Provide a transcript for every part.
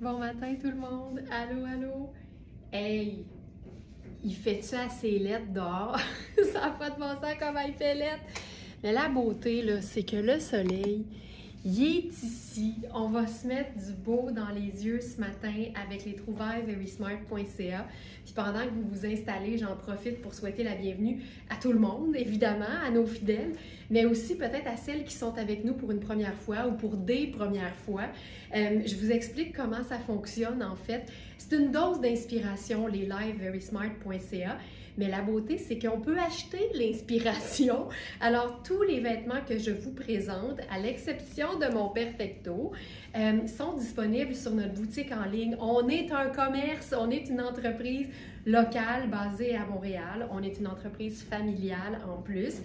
Bon matin tout le monde! Allô, allô! Hey! Il fait-tu assez laid dehors? Ça n'a pas de bon sens comment il fait laid! Mais la beauté, là, c'est que le soleil, il est ici. On va se mettre du beau dans les yeux ce matin avec les trouvailles verysmart.ca. Puis pendant que vous vous installez, j'en profite pour souhaiter la bienvenue à tout le monde, évidemment, à nos fidèles, mais aussi peut-être à celles qui sont avec nous pour une première fois ou pour des premières fois. Je vous explique comment ça fonctionne en fait. C'est une dose d'inspiration, les lives verysmart.ca. Mais la beauté, c'est qu'on peut acheter l'inspiration. Alors, tous les vêtements que je vous présente, à l'exception de mon Perfecto, sont disponibles sur notre boutique en ligne. On est un commerce, on est une entreprise locale basée à Montréal. On est une entreprise familiale en plus.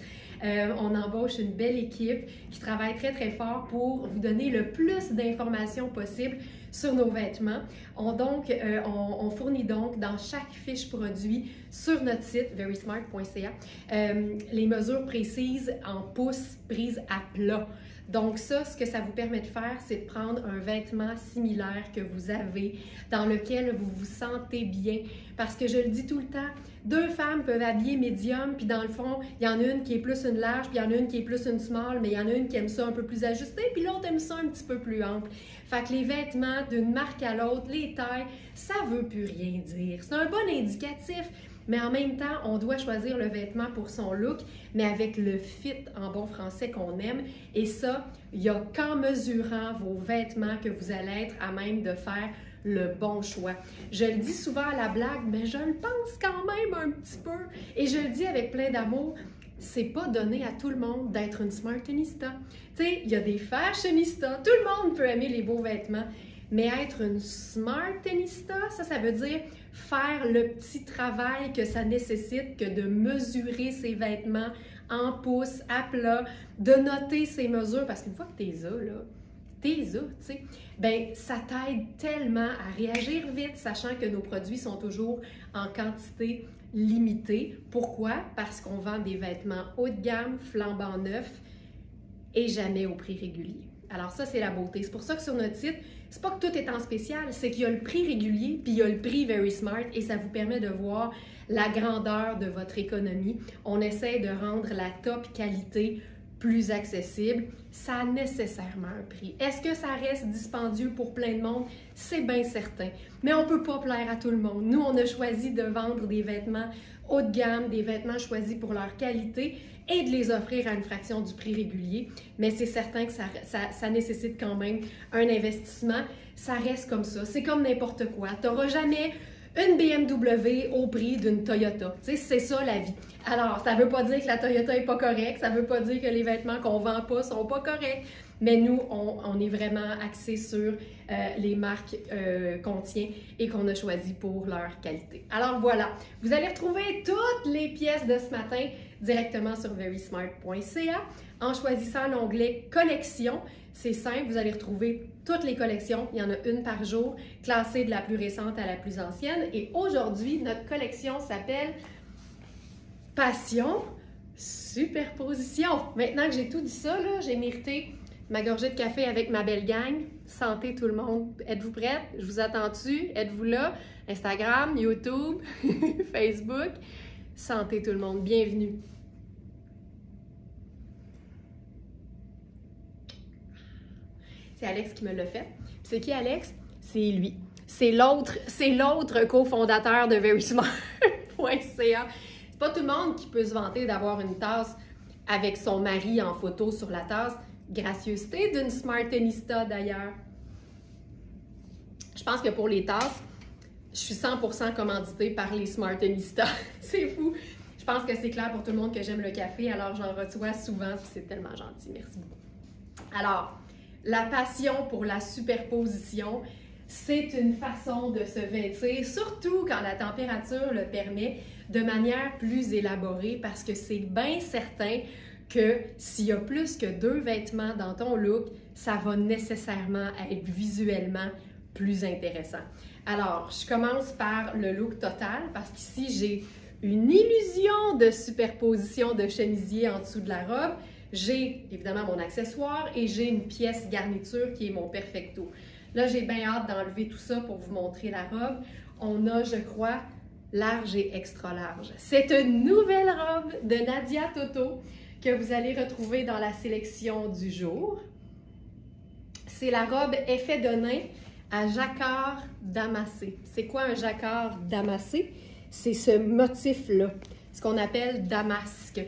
On embauche une belle équipe qui travaille très, très fort pour vous donner le plus d'informations possible sur nos vêtements. On fournit donc dans chaque fiche produit sur notre site verysmart.ca les mesures précises en pouces prises à plat. Donc ça, ce que ça vous permet de faire, c'est de prendre un vêtement similaire que vous avez, dans lequel vous vous sentez bien. Parce que je le dis tout le temps, deux femmes peuvent habiller médium, puis dans le fond, il y en a une qui est plus une large, puis il y en a une qui est plus une small, mais il y en a une qui aime ça un peu plus ajusté, puis l'autre aime ça un petit peu plus ample. Fait que les vêtements d'une marque à l'autre, les tailles, ça veut plus rien dire. C'est un bon indicatif. Mais en même temps, on doit choisir le vêtement pour son look, mais avec le fit en bon français qu'on aime. Et ça, il n'y a qu'en mesurant vos vêtements que vous allez être à même de faire le bon choix. Je le dis souvent à la blague, mais je le pense quand même un petit peu. Et je le dis avec plein d'amour, c'est pas donné à tout le monde d'être une smartenista. Tu sais, il y a des fashionistas, tout le monde peut aimer les beaux vêtements. Mais être une smartenista, ça veut dire faire le petit travail que ça nécessite que de mesurer ses vêtements en pouces, à plat, de noter ses mesures, parce qu'une fois que t'es là, tu sais, ben ça t'aide tellement à réagir vite, sachant que nos produits sont toujours en quantité limitée. Pourquoi? Parce qu'on vend des vêtements haut de gamme, flambant neufs et jamais au prix régulier. Alors ça, c'est la beauté. C'est pour ça que sur notre site, c'est pas que tout est en spécial, c'est qu'il y a le prix régulier, puis il y a le prix Verysmart, et ça vous permet de voir la grandeur de votre économie. On essaie de rendre la top qualité plus accessible. Ça a nécessairement un prix. Est-ce que ça reste dispendieux pour plein de monde? C'est bien certain. Mais on ne peut pas plaire à tout le monde. Nous, on a choisi de vendre des vêtements haut de gamme, des vêtements choisis pour leur qualité et de les offrir à une fraction du prix régulier. Mais c'est certain que ça nécessite quand même un investissement. Ça reste comme ça. C'est comme n'importe quoi. Tu n'auras jamais une BMW au prix d'une Toyota. Tu sais, c'est ça la vie. Alors, ça ne veut pas dire que la Toyota n'est pas correcte, ça ne veut pas dire que les vêtements qu'on ne vend pas ne sont pas corrects, mais nous, on est vraiment axés sur les marques qu'on tient et qu'on a choisies pour leur qualité. Alors voilà, vous allez retrouver toutes les pièces de ce matin directement sur verysmart.ca en choisissant l'onglet « Collection ». C'est simple, vous allez retrouver toutes les collections. Il y en a une par jour, classée de la plus récente à la plus ancienne. Et aujourd'hui, notre collection s'appelle Passion Superposition. Maintenant que j'ai tout dit ça, j'ai mérité ma gorgée de café avec ma belle gang. Santé tout le monde. Êtes-vous prêtes? Je vous attends-tu? Êtes-vous là? Instagram, YouTube, Facebook. Santé tout le monde. Bienvenue. C'est Alex qui me l'a fait. C'est qui Alex? C'est lui. C'est l'autre cofondateur de verysmart.ca. C'est pas tout le monde qui peut se vanter d'avoir une tasse avec son mari en photo sur la tasse. Gracieuseté d'une smartenista d'ailleurs. Je pense que pour les tasses, je suis 100% commanditée par les smartenistas. C'est fou. Je pense que c'est clair pour tout le monde que j'aime le café, alors j'en reçois souvent, puis c'est tellement gentil. Merci beaucoup. Alors, la passion pour la superposition, c'est une façon de se vêtir, surtout quand la température le permet, de manière plus élaborée, parce que c'est bien certain que s'il y a plus que deux vêtements dans ton look, ça va nécessairement être visuellement plus intéressant. Alors, je commence par le look total, parce qu'ici, j'ai une illusion de superposition de chemisier en dessous de la robe. J'ai évidemment mon accessoire et j'ai une pièce garniture qui est mon Perfecto. Là, j'ai bien hâte d'enlever tout ça pour vous montrer la robe. On a, je crois, large et extra large. C'est une nouvelle robe de Nadia Toto que vous allez retrouver dans la sélection du jour. C'est la robe effet de nain à jacquard damassé. C'est quoi un jacquard damassé? C'est ce motif-là, ce qu'on appelle damasque.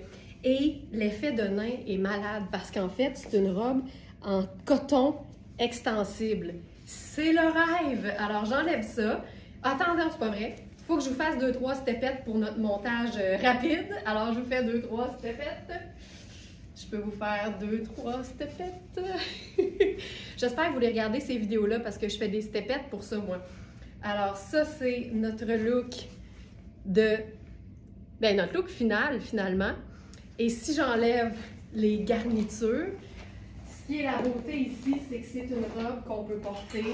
Et l'effet de nain est malade parce qu'en fait, c'est une robe en coton extensible. C'est le rêve! Alors, j'enlève ça. Attendez, c'est pas vrai. Il faut que je vous fasse 2-3 stepettes pour notre montage rapide. Alors, je vous fais 2-3 stepettes. Je peux vous faire 2-3 stepettes. J'espère que vous allez regarder ces vidéos-là parce que je fais des stepettes pour ça, moi. Alors, ça, c'est notre look notre look final, finalement. Et si j'enlève les garnitures, ce qui est la beauté ici, c'est que c'est une robe qu'on peut porter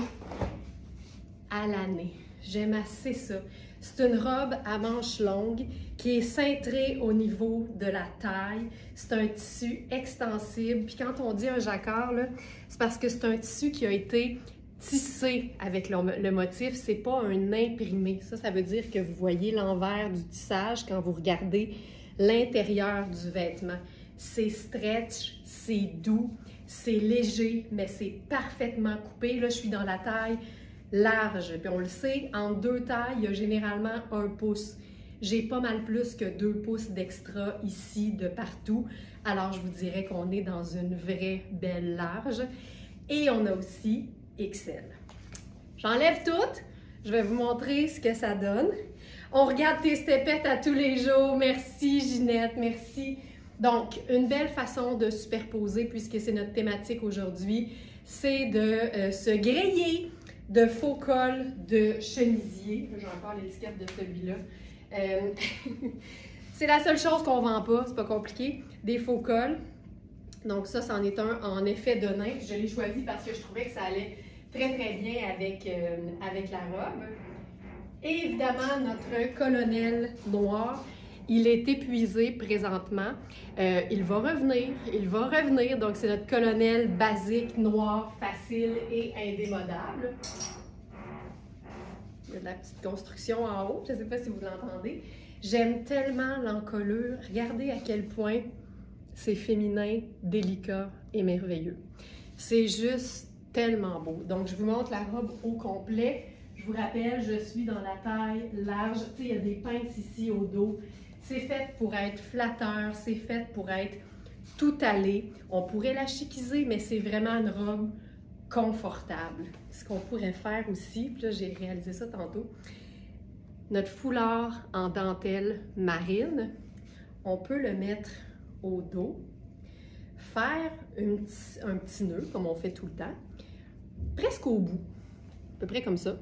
à l'année. J'aime assez ça. C'est une robe à manches longues qui est cintrée au niveau de la taille. C'est un tissu extensible. Puis quand on dit un jacquard, c'est parce que c'est un tissu qui a été tissé avec le motif. C'est pas un imprimé. Ça veut dire que vous voyez l'envers du tissage quand vous regardez l'intérieur du vêtement. C'est stretch, c'est doux, c'est léger, mais c'est parfaitement coupé. Là, je suis dans la taille large. Puis on le sait, en 2 tailles, il y a généralement 1 pouce. J'ai pas mal plus que 2 pouces d'extra ici, de partout. Alors, je vous dirais qu'on est dans une vraie belle large. Et on a aussi XL. J'enlève tout. Je vais vous montrer ce que ça donne. On regarde tes stepettes à tous les jours. Merci, Ginette. Merci. Donc, une belle façon de superposer, puisque c'est notre thématique aujourd'hui, c'est de se griller de faux cols de chemisier. J'ai encore l'étiquette de celui-là. C'est la seule chose qu'on ne vend pas, c'est pas compliqué. Des faux cols. Donc ça, c'en est un en effet de nain. Je l'ai choisi parce que je trouvais que ça allait très très bien avec la robe. Et évidemment, notre colonel noir, il est épuisé présentement. Il va revenir. Donc, c'est notre colonel basique, noir, facile et indémodable. Il y a de la petite construction en haut. Je ne sais pas si vous l'entendez. J'aime tellement l'encolure. Regardez à quel point c'est féminin, délicat et merveilleux. C'est juste tellement beau. Donc, je vous montre la robe au complet. Je vous rappelle, je suis dans la taille large. Tu sais, il y a des pinces ici au dos. C'est fait pour être flatteur, c'est fait pour être tout allé. On pourrait la chiquiser, mais c'est vraiment une robe confortable. Ce qu'on pourrait faire aussi, puis là, j'ai réalisé ça tantôt, notre foulard en dentelle marine, on peut le mettre au dos, faire un petit nœud, comme on fait tout le temps, presque au bout, à peu près comme ça.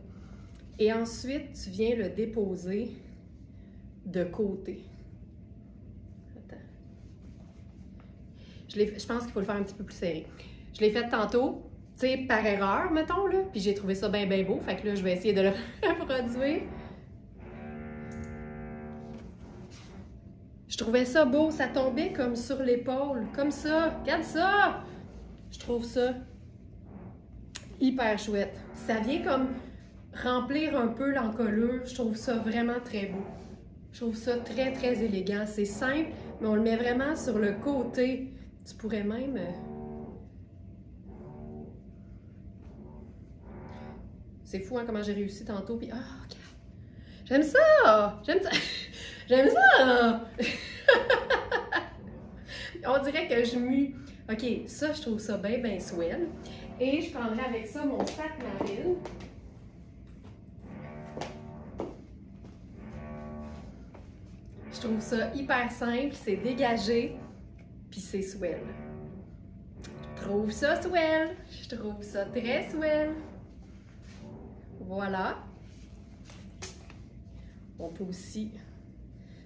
Et ensuite, tu viens le déposer de côté. Attends. Je pense qu'il faut le faire un petit peu plus serré. Je l'ai fait tantôt, tu sais, par erreur, mettons, là, puis j'ai trouvé ça bien, bien beau. Fait que là, je vais essayer de le reproduire. Je trouvais ça beau, ça tombait comme sur l'épaule, comme ça. Regarde ça! Je trouve ça hyper chouette. Ça vient comme remplir un peu l'encolure. Je trouve ça vraiment très beau. Je trouve ça très, très élégant. C'est simple, mais on le met vraiment sur le côté. Tu pourrais même... C'est fou, hein, comment j'ai réussi tantôt. Puis, oh, regarde. J'aime ça! J'aime ça! J'aime ça! On dirait que je mue. OK, ça, je trouve ça bien, bien swell. Et je prendrai avec ça mon sac marine. Je trouve ça hyper simple, c'est dégagé, puis c'est swell. Je trouve ça swell. Je trouve ça très swell. Voilà. On peut aussi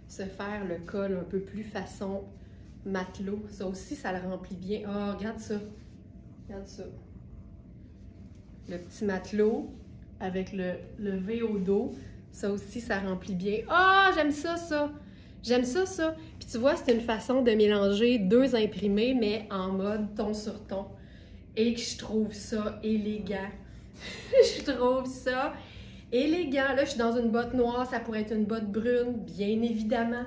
se faire le col un peu plus façon matelot. Ça aussi, ça le remplit bien. Oh, regarde ça. Regarde ça. Le petit matelot avec le V au dos. Ça aussi, ça remplit bien. Ah, oh, j'aime ça, ça. J'aime ça, ça. Puis tu vois, c'est une façon de mélanger 2 imprimés, mais en mode ton sur ton. Et que je trouve ça élégant. Je trouve ça élégant. Là, je suis dans une botte noire, ça pourrait être une botte brune, bien évidemment.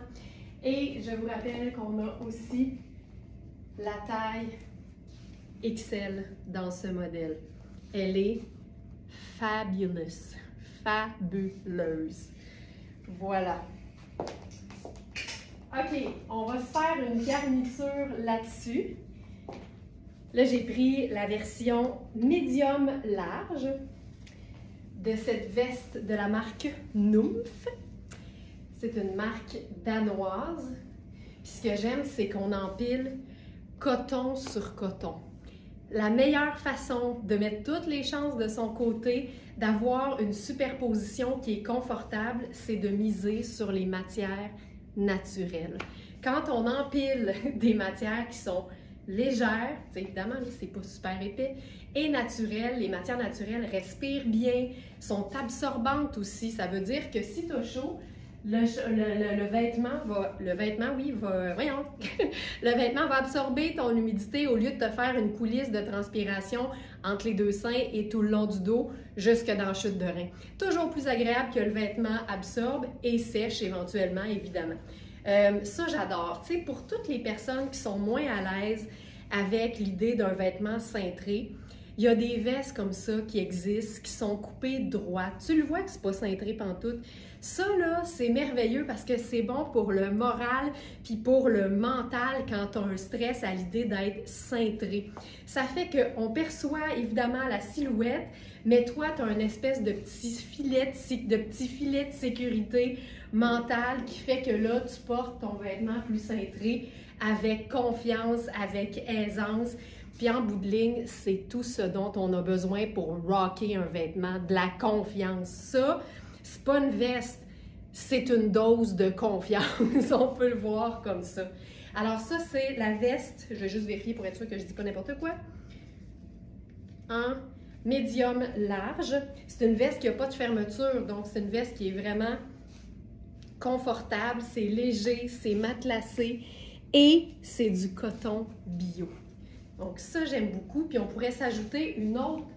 Et je vous rappelle qu'on a aussi la taille XL dans ce modèle. Elle est fabulous, fabuleuse. Voilà. OK, on va se faire une garniture là-dessus. Là, j'ai pris la version médium large de cette veste de la marque Nymph. C'est une marque danoise. Puis ce que j'aime, c'est qu'on empile coton sur coton. La meilleure façon de mettre toutes les chances de son côté, d'avoir une superposition qui est confortable, c'est de miser sur les matières naturelles. Quand on empile des matières qui sont légères, évidemment, c'est pas super épais, et naturelles, les matières naturelles respirent bien, sont absorbantes aussi. Ça veut dire que si tu as chaud, le vêtement va absorber ton humidité au lieu de te faire une coulisse de transpiration entre les deux seins et tout le long du dos jusque dans la chute de rein. Toujours plus agréable que le vêtement absorbe et sèche éventuellement, évidemment. Ça, j'adore. Tu sais, pour toutes les personnes qui sont moins à l'aise avec l'idée d'un vêtement cintré, il y a des vestes comme ça qui existent, qui sont coupées droites. Tu le vois que c'est pas cintré pantoute. Ça, là, c'est merveilleux parce que c'est bon pour le moral puis pour le mental quand tu as un stress à l'idée d'être cintré. Ça fait qu'on perçoit évidemment la silhouette, mais toi, tu as une espèce de petit filet de sécurité mentale qui fait que là, tu portes ton vêtement plus cintré avec confiance, avec aisance. Puis en bout de ligne, c'est tout ce dont on a besoin pour rocker un vêtement, de la confiance. Ça, c'est pas une veste, c'est une dose de confiance. On peut le voir comme ça. Alors ça, c'est la veste. Je vais juste vérifier pour être sûr que je dis pas n'importe quoi. En médium large. C'est une veste qui n'a pas de fermeture, donc c'est une veste qui est vraiment confortable, c'est léger, c'est matelassé et c'est du coton bio. Donc ça, j'aime beaucoup. Puis on pourrait s'ajouter une autre...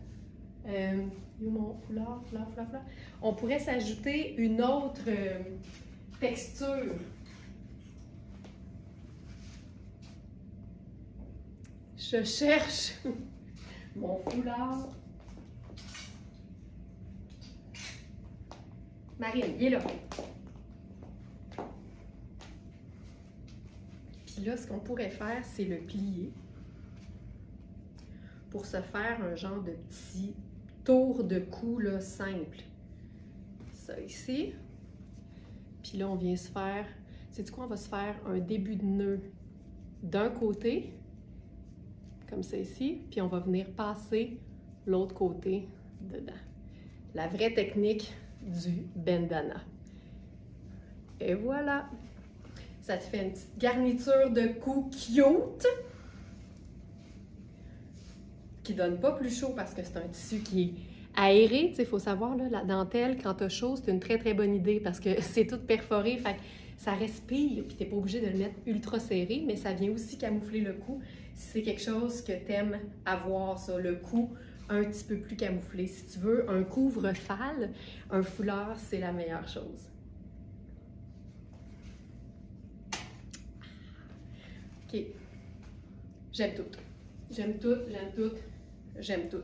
On pourrait s'ajouter une autre texture. Je cherche mon foulard. Marine, il est là. Puis là, ce qu'on pourrait faire, c'est le plier pour se faire un genre de petit tour de cou là, simple. Ça ici. Puis là, on vient se faire... Sais-tu quoi? On va se faire un début de nœud d'un côté, comme ça ici, puis on va venir passer l'autre côté dedans. La vraie technique du bandana. Et voilà! Ça te fait une petite garniture de cou cute qui donne pas plus chaud parce que c'est un tissu qui est aéré. Il faut savoir, là, la dentelle, quand tu as chaud, c'est une très très bonne idée parce que c'est tout perforé, fait que ça respire, puis tu n'es pas obligé de le mettre ultra serré, mais ça vient aussi camoufler le cou si c'est quelque chose que tu aimes avoir, ça, le cou un petit peu plus camouflé. Si tu veux un couvre-fal, un foulard, c'est la meilleure chose. OK. J'aime tout. J'aime tout, j'aime tout, j'aime tout.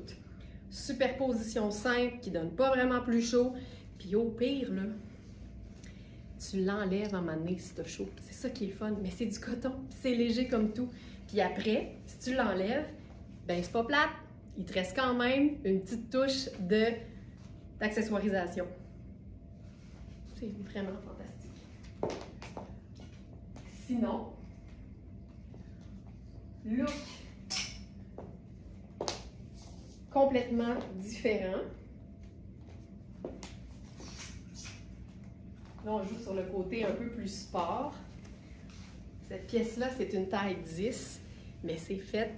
Superposition simple qui donne pas vraiment plus chaud. Puis au pire, là, tu l'enlèves en mané si t'as chaud. C'est ça qui est fun. Mais c'est du coton, c'est léger comme tout. Puis après, si tu l'enlèves, ben c'est pas plate. Il te reste quand même une petite touche d'accessoirisation. C'est vraiment fantastique. Sinon, look complètement différent. Là, on joue sur le côté un peu plus sport. Cette pièce-là, c'est une taille 10, mais c'est fait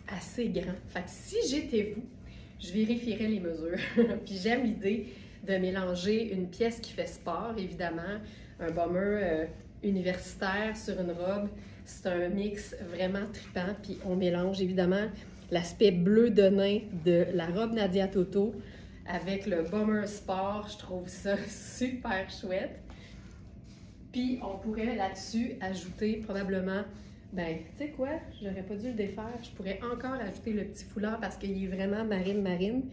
assez grand. Fait que si j'étais vous, je vérifierais les mesures. Puis j'aime l'idée de mélanger une pièce qui fait sport, évidemment, un bomber universitaire sur une robe. C'est un mix vraiment trippant. Puis on mélange évidemment l'aspect bleu de nain de la robe Nadia Toto avec le bomber sport. Je trouve ça super chouette. Puis on pourrait là-dessus ajouter probablement, ben, tu sais quoi, j'aurais pas dû le défaire. Je pourrais encore ajouter le petit foulard parce qu'il est vraiment marine.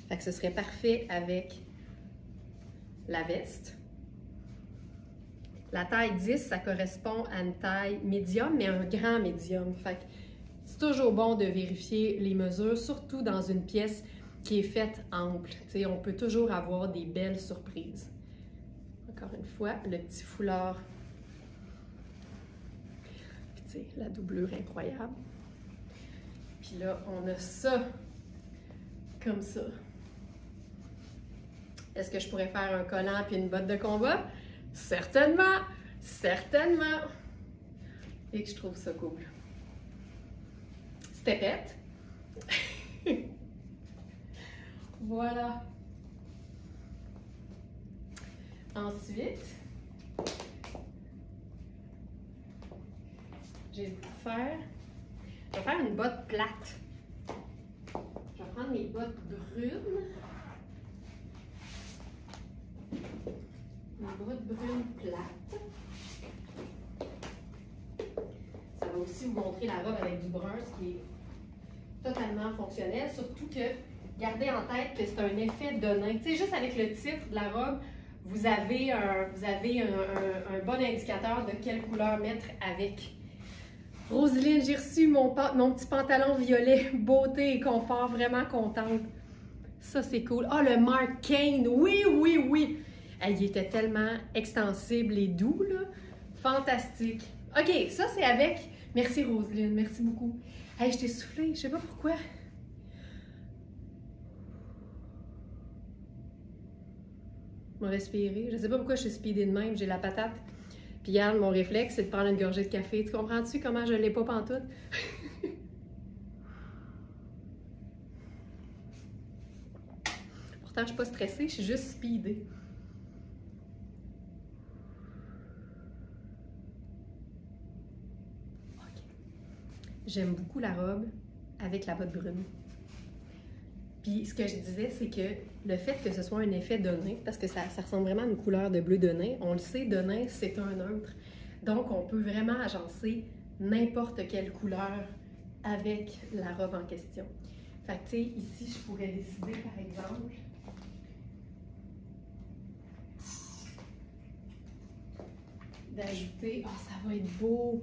Fait que ce serait parfait avec la veste. La taille 10, ça correspond à une taille médium, mais un grand médium. Fait que c'est toujours bon de vérifier les mesures, surtout dans une pièce qui est faite ample. Tu sais, on peut toujours avoir des belles surprises. Encore une fois, le petit foulard. Puis tu sais, la doublure incroyable. Puis là, on a ça, comme ça. Est-ce que je pourrais faire un collant puis une botte de combat? Certainement! Certainement! Et que je trouve ça cool. Stepette. Voilà. Ensuite, je vais faire une botte plate. Je vais prendre mes bottes brunes. Une botte brune plate. Ça va aussi vous montrer la robe avec du brun, ce qui est totalement fonctionnel. Surtout que, gardez en tête que c'est un effet de nain. Tu sais, juste avec le titre de la robe, vous avez un bon indicateur de quelle couleur mettre avec. Roseline, j'ai reçu mon petit pantalon violet. Beauté et confort, vraiment contente. Ça, c'est cool. Ah, le Mark Kane, oui, oui, oui! Il était tellement extensible et doux, là. Fantastique. OK, ça, c'est avec... Merci, Roseline, merci beaucoup. Hey, je t'ai soufflé, je sais pas pourquoi. Je vais respirer. Je sais pas pourquoi je suis speedée de même, j'ai la patate. Puis regarde, mon réflexe, c'est de prendre une gorgée de café. Tu comprends-tu comment je l'ai pas pantoute? Pourtant, je suis pas stressée, je suis juste speedée. OK. J'aime beaucoup la robe avec la botte brune. Puis ce que je disais, c'est que le fait que ce soit un effet de nain, parce que ça ressemble vraiment à une couleur de bleu de nain, on le sait, de nain, c'est un neutre. Donc, on peut vraiment agencer n'importe quelle couleur avec la robe en question. Fait que, tu sais, ici, je pourrais décider, par exemple, d'ajouter, oh, ça va être beau,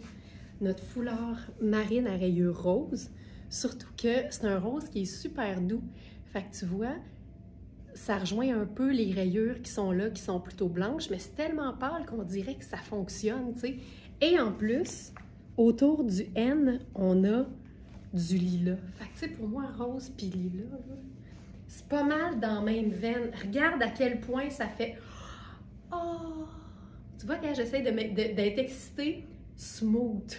notre foulard marine à rayures roses. Surtout que c'est un rose qui est super doux. Fait que tu vois, ça rejoint un peu les rayures qui sont là, qui sont plutôt blanches, mais c'est tellement pâle qu'on dirait que ça fonctionne, tu sais. Et en plus, autour du N, on a du lilas. Fait que tu sais, pour moi, rose puis lilas, c'est pas mal dans la même veine. Regarde à quel point ça fait... Oh! Tu vois, quand j'essaie d'être excitée, smooth.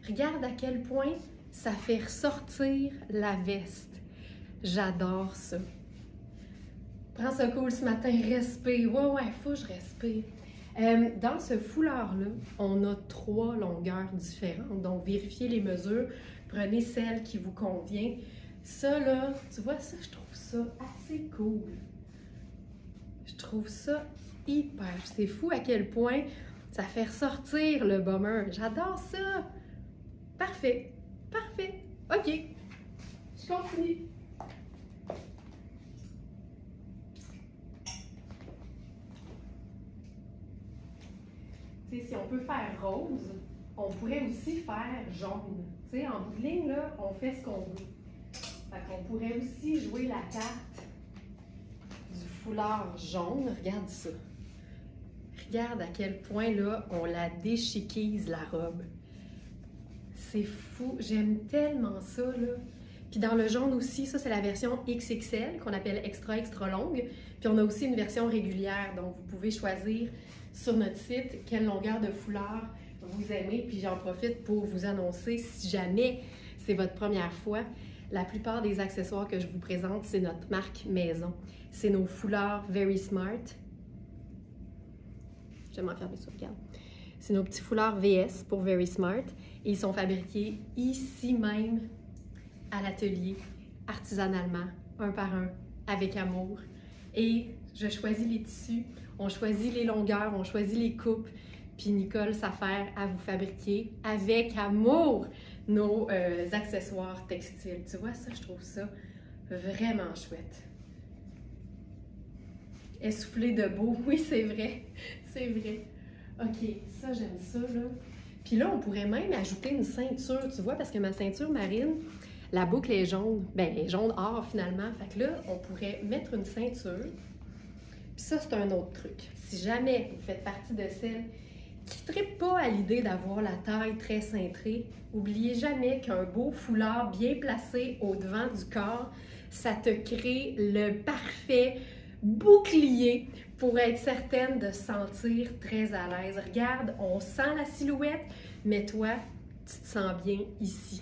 Regarde à quel point ça fait ressortir la veste. J'adore ça. Prends ce cool ce matin, respire. Ouais, faut que je respire. Dans ce foulard-là, on a 3 longueurs différentes. Donc, vérifiez les mesures. Prenez celle qui vous convient. Ça, là, tu vois, ça, je trouve ça assez cool. Je trouve ça hyper. C'est fou à quel point ça fait ressortir le bomber. J'adore ça. Parfait. Parfait. OK. Je continue. T'sais, si on peut faire rose, on pourrait aussi faire jaune. T'sais, en bout de ligne, là, on fait ce qu'on veut. Fait qu'on pourrait aussi jouer la carte du foulard jaune. Regarde ça. Regarde à quel point, là, on la déchiquise, la robe. C'est fou. J'aime tellement ça, là. Puis dans le jaune aussi, ça, c'est la version XXL, qu'on appelle extra longue. Puis on a aussi une version régulière. Donc, vous pouvez choisir sur notre site quelle longueur de foulard vous aimez. Puis j'en profite pour vous annoncer, si jamais c'est votre première fois, la plupart des accessoires que je vous présente, c'est notre marque maison. C'est nos foulards Very Smart. Je vais m'enfermer sur, regarde. C'est nos petits foulards VS pour Very Smart. Et ils sont fabriqués ici même à l'atelier, artisanalement, un par un, avec amour. Et je choisis les tissus, on choisit les longueurs, on choisit les coupes, puis Nicole s'affaire à vous fabriquer avec amour nos accessoires textiles. Tu vois, ça, je trouve ça vraiment chouette. Essoufflé de beau, oui, c'est vrai, c'est vrai. OK, ça, j'aime ça, là. Puis là, on pourrait même ajouter une ceinture, tu vois, parce que ma ceinture marine, la boucle est jaune. Bien, elle est jaune or, finalement. Fait que là, on pourrait mettre une ceinture. Puis ça, c'est un autre truc. Si jamais vous faites partie de celles qui ne trippent pas à l'idée d'avoir la taille très cintrée, n'oubliez jamais qu'un beau foulard bien placé au devant du corps, ça te crée le parfait bouclier pour être certaine de se sentir très à l'aise. Regarde, on sent la silhouette, mais toi, tu te sens bien ici.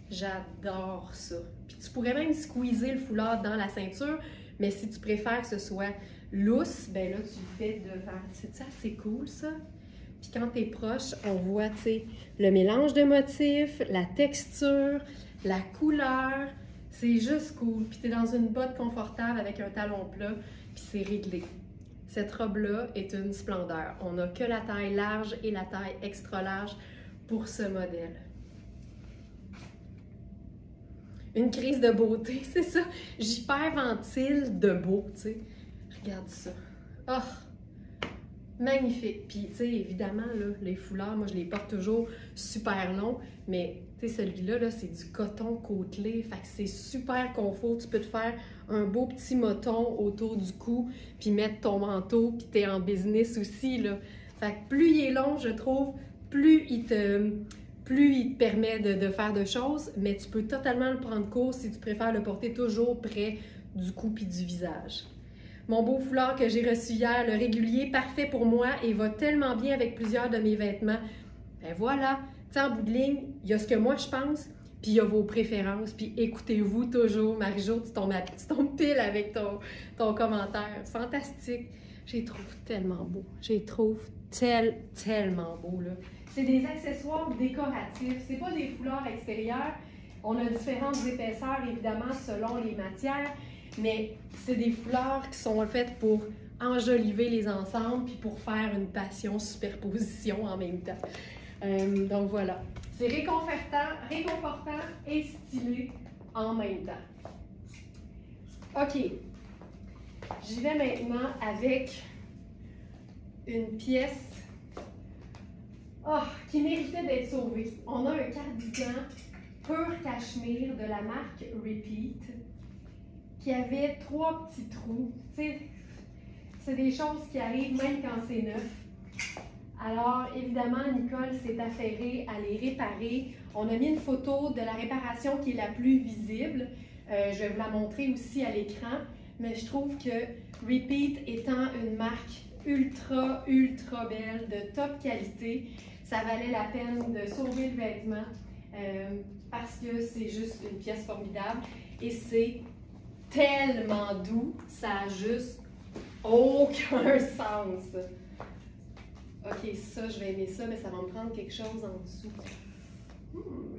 J'adore ça. Puis tu pourrais même squeezer le foulard dans la ceinture, mais si tu préfères que ce soit lousse, ben là, tu le fais devant. C'est ça, c'est cool, ça? Puis quand tu es proche, on voit, tu sais, le mélange de motifs, la texture, la couleur. C'est juste cool. Puis tu es dans une botte confortable avec un talon plat, puis c'est réglé. Cette robe-là est une splendeur. On n'a que la taille large et la taille extra large pour ce modèle. Une crise de beauté, c'est ça. J'hyperventile de beau, tu sais. Regarde ça. Oh! Magnifique. Puis, tu sais, évidemment, là, les foulards, moi, je les porte toujours super longs, mais, tu sais, celui-là, là, c'est du coton côtelé, fait que c'est super confort. Tu peux te faire un beau petit moton autour du cou, puis mettre ton manteau, puis t'es en business aussi, là. Fait que plus il est long, je trouve, plus il te permet de faire de choses, mais tu peux totalement le prendre court si tu préfères le porter toujours près du cou puis du visage. Mon beau foulard que j'ai reçu hier, le régulier, parfait pour moi et va tellement bien avec plusieurs de mes vêtements. Ben voilà, tu sais, en bout de ligne, il y a ce que moi je pense, puis il y a vos préférences, puis écoutez-vous toujours. Marie-Jo, tu tombes pile avec ton commentaire. Fantastique. Je les trouve tellement beaux. Je les trouve tellement beaux, là. C'est des accessoires décoratifs. C'est pas des foulards extérieurs. On a différentes épaisseurs, évidemment, selon les matières, mais c'est des foulards qui sont faits pour enjoliver les ensembles puis pour faire une passion superposition en même temps. Donc voilà. C'est réconfortant et stylé en même temps. OK. J'y vais maintenant avec une pièce qui méritait d'être sauvée. On a un cardigan pur cachemire de la marque Repeat qui avait 3 petits trous. Tu sais, c'est des choses qui arrivent même quand c'est neuf. Alors, évidemment, Nicole s'est affairée à les réparer. On a mis une photo de la réparation qui est la plus visible. Je vais vous la montrer aussi à l'écran. Mais je trouve que Repeat étant une marque ultra belle, de top qualité, ça valait la peine de sauver le vêtement parce que c'est juste une pièce formidable et c'est tellement doux, ça a juste aucun sens. Ok, ça, je vais aimer ça, mais ça va me prendre quelque chose en dessous.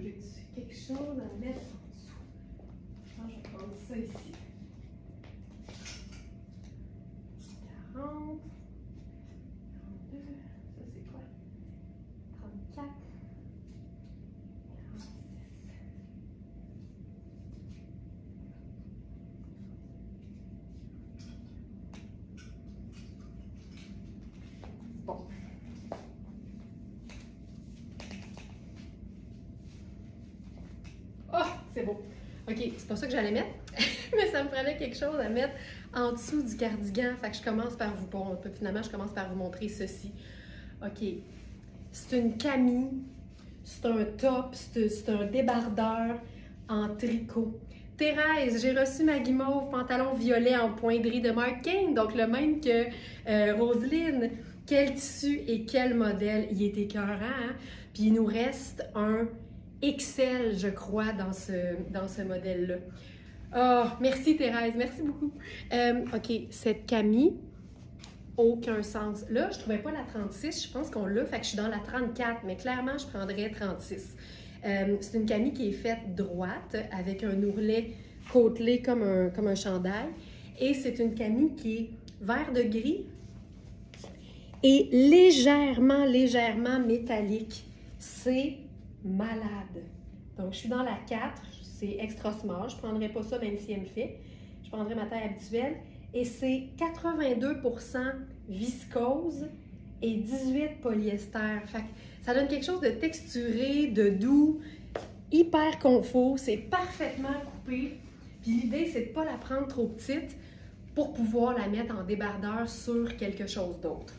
J'ai-tu quelque chose à mettre en dessous? Je pense que je vais prendre ça ici. 40. 42. Ça, c'est quoi? 34. 46. Bon. Oh, c'est beau. OK, c'est pas ça que j'allais mettre, mais ça me prenait quelque chose à mettre en dessous du cardigan. Fait que je commence par vous... Bon, finalement, je commence par vous montrer ceci. OK. C'est une camie, c'est un top, c'est un débardeur en tricot. Thérèse, j'ai reçu ma guimauve pantalon violet en poindrie de Marc Kane, donc le même que Roselyne. Quel tissu et quel modèle. Il est écœurant, hein? Puis il nous reste un XL, je crois, dans ce modèle-là. Oh, merci Thérèse, merci beaucoup. OK, cette camie, aucun sens. Là, je ne trouvais pas la 36, je pense qu'on l'a, fait que je suis dans la 34, mais clairement, je prendrais 36. C'est une camie qui est faite droite, avec un ourlet côtelé comme un chandail. Et c'est une camie qui est vert de gris et légèrement métallique. C'est malade. Donc, je suis dans la 4, c'est extra small. Je ne prendrais pas ça même si elle me fait. Je prendrais ma taille habituelle. Et c'est 82% viscose et 18% polyester. Fait que ça donne quelque chose de texturé, de doux, hyper confort. C'est parfaitement coupé. Puis l'idée, c'est de ne pas la prendre trop petite pour pouvoir la mettre en débardeur sur quelque chose d'autre.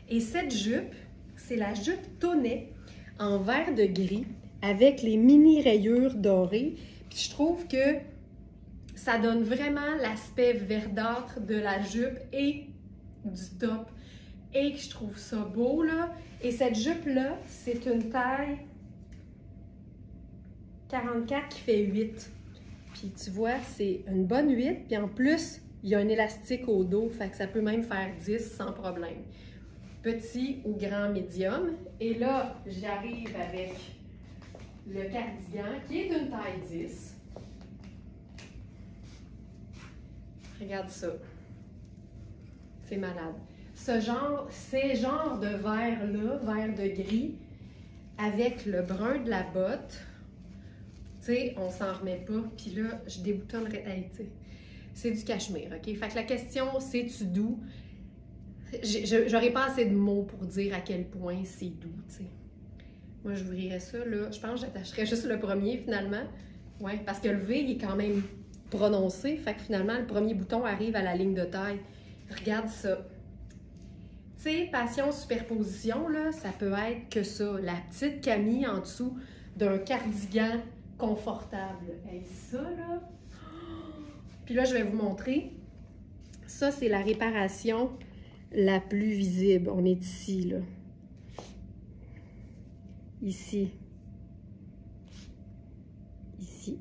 Et cette jupe, c'est la jupe Tonnet en vert de gris avec les mini rayures dorées. Puis je trouve que ça donne vraiment l'aspect verdâtre de la jupe et du top. Et que je trouve ça beau, là. Et cette jupe-là, c'est une taille 44 qui fait 8. Puis tu vois, c'est une bonne 8. Puis en plus, il y a un élastique au dos, fait que ça peut même faire 10 sans problème. Petit ou grand médium. Et là, j'arrive avec le cardigan qui est d'une taille 10. Regarde ça. C'est malade. Ces genres de vert-là, vert de gris, avec le brun de la botte, tu sais, on s'en remet pas. Puis là, je déboutonnerai. Hey, tu sais, c'est du cachemire, OK? Fait que la question, c'est-tu doux? J'aurais pas assez de mots pour dire à quel point c'est doux, tu sais. Moi, j'ouvrirais ça, là. Je pense que j'attacherais juste le premier, finalement. Ouais, parce que le V, il est quand même prononcé. Fait que finalement, le premier bouton arrive à la ligne de taille. Regarde ça. Tu sais, passion superposition, là, ça peut être que ça. La petite camie en dessous d'un cardigan confortable. Et ça, là... Puis là, je vais vous montrer. Ça, c'est la réparation la plus visible. On est ici, là. Ici. Ici.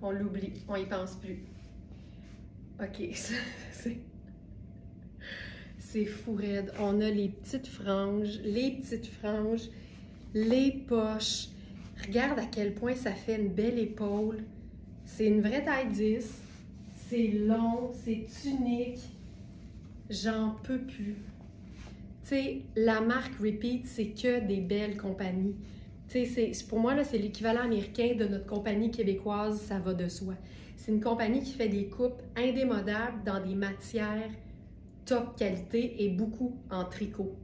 On l'oublie, on y pense plus. OK, c'est fou raide. On a les petites franges, les poches. Regarde à quel point ça fait une belle épaule. C'est une vraie taille 10. C'est long, c'est unique. J'en peux plus. Tu sais, la marque Repeat, c'est que des belles compagnies. Tu sais, pour moi, là, c'est l'équivalent américain de notre compagnie québécoise, ça va de soi. C'est une compagnie qui fait des coupes indémodables dans des matières top qualité et beaucoup en tricot.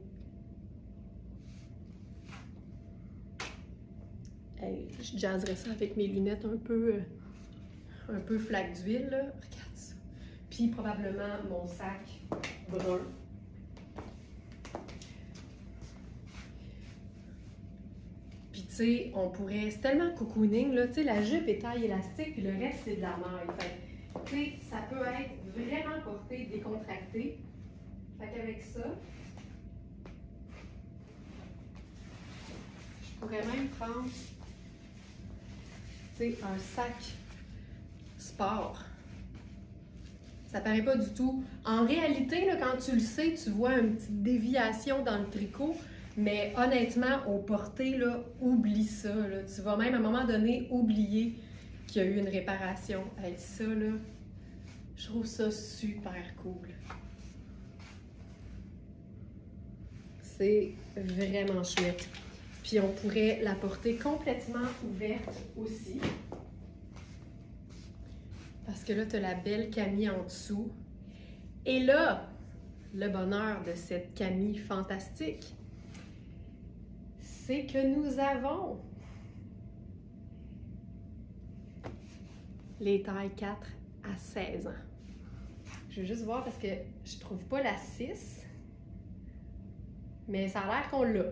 Hey, je jazzerais ça avec mes lunettes un peu flaque d'huile, là. Regarde ça. Puis probablement mon sac brun. Puis tu sais, on pourrait... C'est tellement cocooning, là. Tu sais, la jupe est taille élastique, puis le reste, c'est de la maille. Fait tu sais, ça peut être vraiment porté, décontracté. Fait qu'avec ça, je pourrais même prendre, tu sais, un sac sport. Ça paraît pas du tout. En réalité, là, quand tu le sais, tu vois une petite déviation dans le tricot, mais honnêtement, au porté, là, oublie ça. Là. Tu vas même à un moment donné oublier qu'il y a eu une réparation. Hey, ça, là, je trouve ça super cool. C'est vraiment chouette. Puis on pourrait la porter complètement ouverte aussi. Parce que là, tu as la belle camie en dessous. Et là, le bonheur de cette camie fantastique, c'est que nous avons les tailles 4 à 16 ans. Je vais juste voir parce que je ne trouve pas la 6, mais ça a l'air qu'on l'a.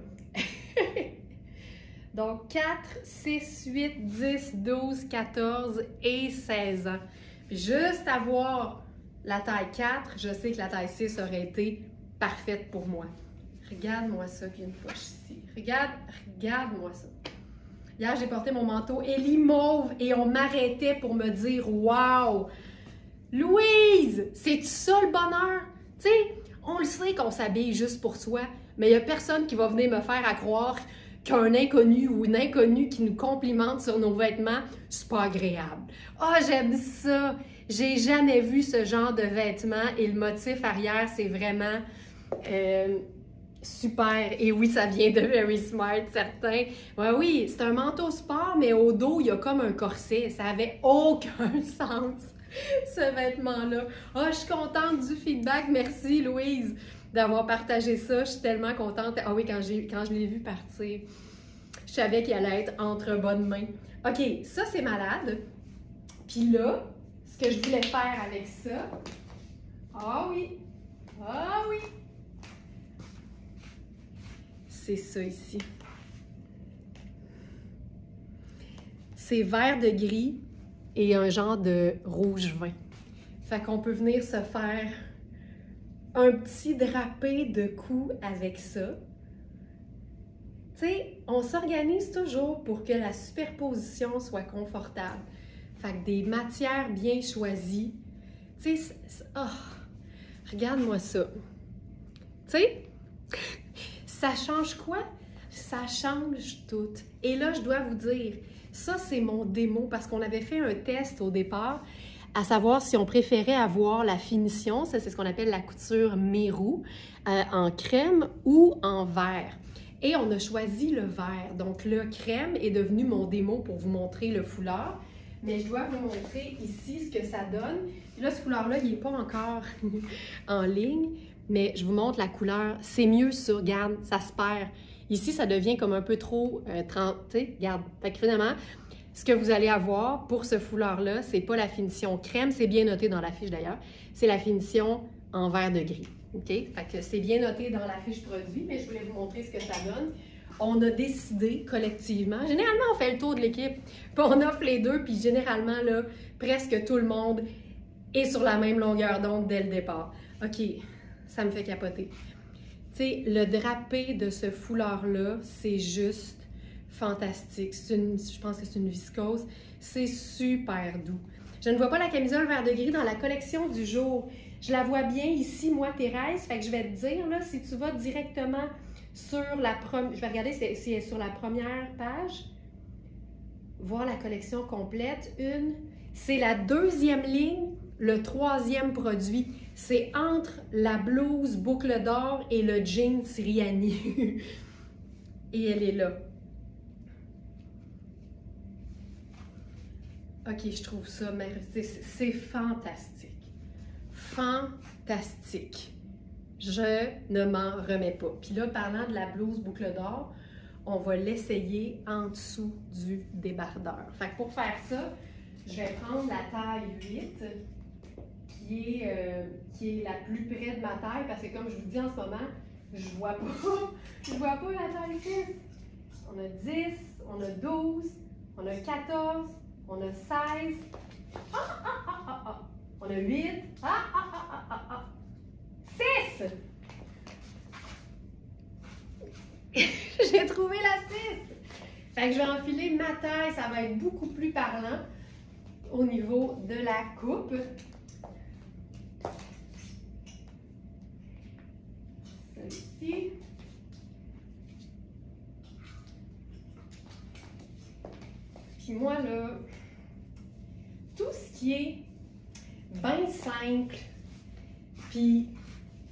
Donc 4, 6, 8, 10, 12, 14 et 16 ans. Puis juste avoir la taille 4, je sais que la taille 6 aurait été parfaite pour moi. Regarde-moi ça, puis une poche ici. Regarde-moi ça. Hier, j'ai porté mon manteau Ellie mauve et on m'arrêtait pour me dire « Wow! Louise, c'est ça le bonheur? » Tu sais, on le sait qu'on s'habille juste pour soi, mais il n'y a personne qui va venir me faire à croire qu'un inconnu ou une inconnue qui nous complimente sur nos vêtements, c'est pas agréable. Ah, j'aime ça! J'ai jamais vu ce genre de vêtements et le motif arrière, c'est vraiment super. Et oui, ça vient de Very Smart, certain. Ouais, oui, c'est un manteau sport, mais au dos, il y a comme un corset. Ça avait aucun sens, ce vêtement-là. Ah, je suis contente du feedback. Merci, Louise, d'avoir partagé ça. Je suis tellement contente. Ah oui, quand je l'ai vu partir, je savais qu'il allait être entre bonnes mains. OK, ça, c'est malade. Puis là, ce que je voulais faire avec ça... Ah oui! Ah oui! C'est ça ici. C'est vert de gris et un genre de rouge vin. Fait qu'on peut venir se faire un petit drapé de cou avec ça. Tu sais, on s'organise toujours pour que la superposition soit confortable. Fait que des matières bien choisies. Tu sais, oh, regarde-moi ça. Tu sais, ça change quoi? Ça change tout. Et là, je dois vous dire, ça, c'est mon démo parce qu'on avait fait un test au départ, à savoir si on préférait avoir la finition, ça c'est ce qu'on appelle la couture Mérou, en crème ou en vert. Et on a choisi le vert. Donc le crème est devenu mon démo pour vous montrer le foulard. Mais je dois vous montrer ici ce que ça donne. Puis là, ce foulard-là, il n'est pas encore en ligne, mais je vous montre la couleur. C'est mieux ça, regarde, ça se perd. Ici, ça devient comme un peu trop tu sais, regarde. Fait que finalement, ce que vous allez avoir pour ce foulard-là, c'est pas la finition crème, c'est bien noté dans la fiche d'ailleurs, c'est la finition en vert de gris. OK? Fait que c'est bien noté dans la fiche produit, mais je voulais vous montrer ce que ça donne. On a décidé collectivement, généralement on fait le tour de l'équipe, puis on offre les deux, puis généralement là, presque tout le monde est sur la même longueur d'onde dès le départ. OK, ça me fait capoter. Tu sais, le drapé de ce foulard-là, c'est juste fantastique. Je pense que c'est une viscose. C'est super doux. Je ne vois pas la camisole vert de gris dans la collection du jour. Je la vois bien ici, moi, Thérèse. Fait que je vais te dire, là, si tu vas directement sur la première... Je vais regarder si elle est sur la première page. Voir la collection complète. C'est la deuxième ligne, le troisième produit. C'est entre la blouse boucle d'or et le jean Siriani. Et elle est là. OK, je trouve ça c'est fantastique. Fantastique. Je ne m'en remets pas. Puis là, parlant de la blouse boucle d'or, on va l'essayer en dessous du débardeur. Fait que pour faire ça, je vais prendre la taille 8, qui est la plus près de ma taille, parce que comme je vous dis en ce moment, je vois pas la taille 6. On a 10, on a 12, on a 14, on a 16, on a 8, 6! J'ai trouvé la 6! Fait que je vais enfiler ma taille, ça va être beaucoup plus parlant au niveau de la coupe. Celle-ci. Puis moi, là, tout ce qui est bien simple, puis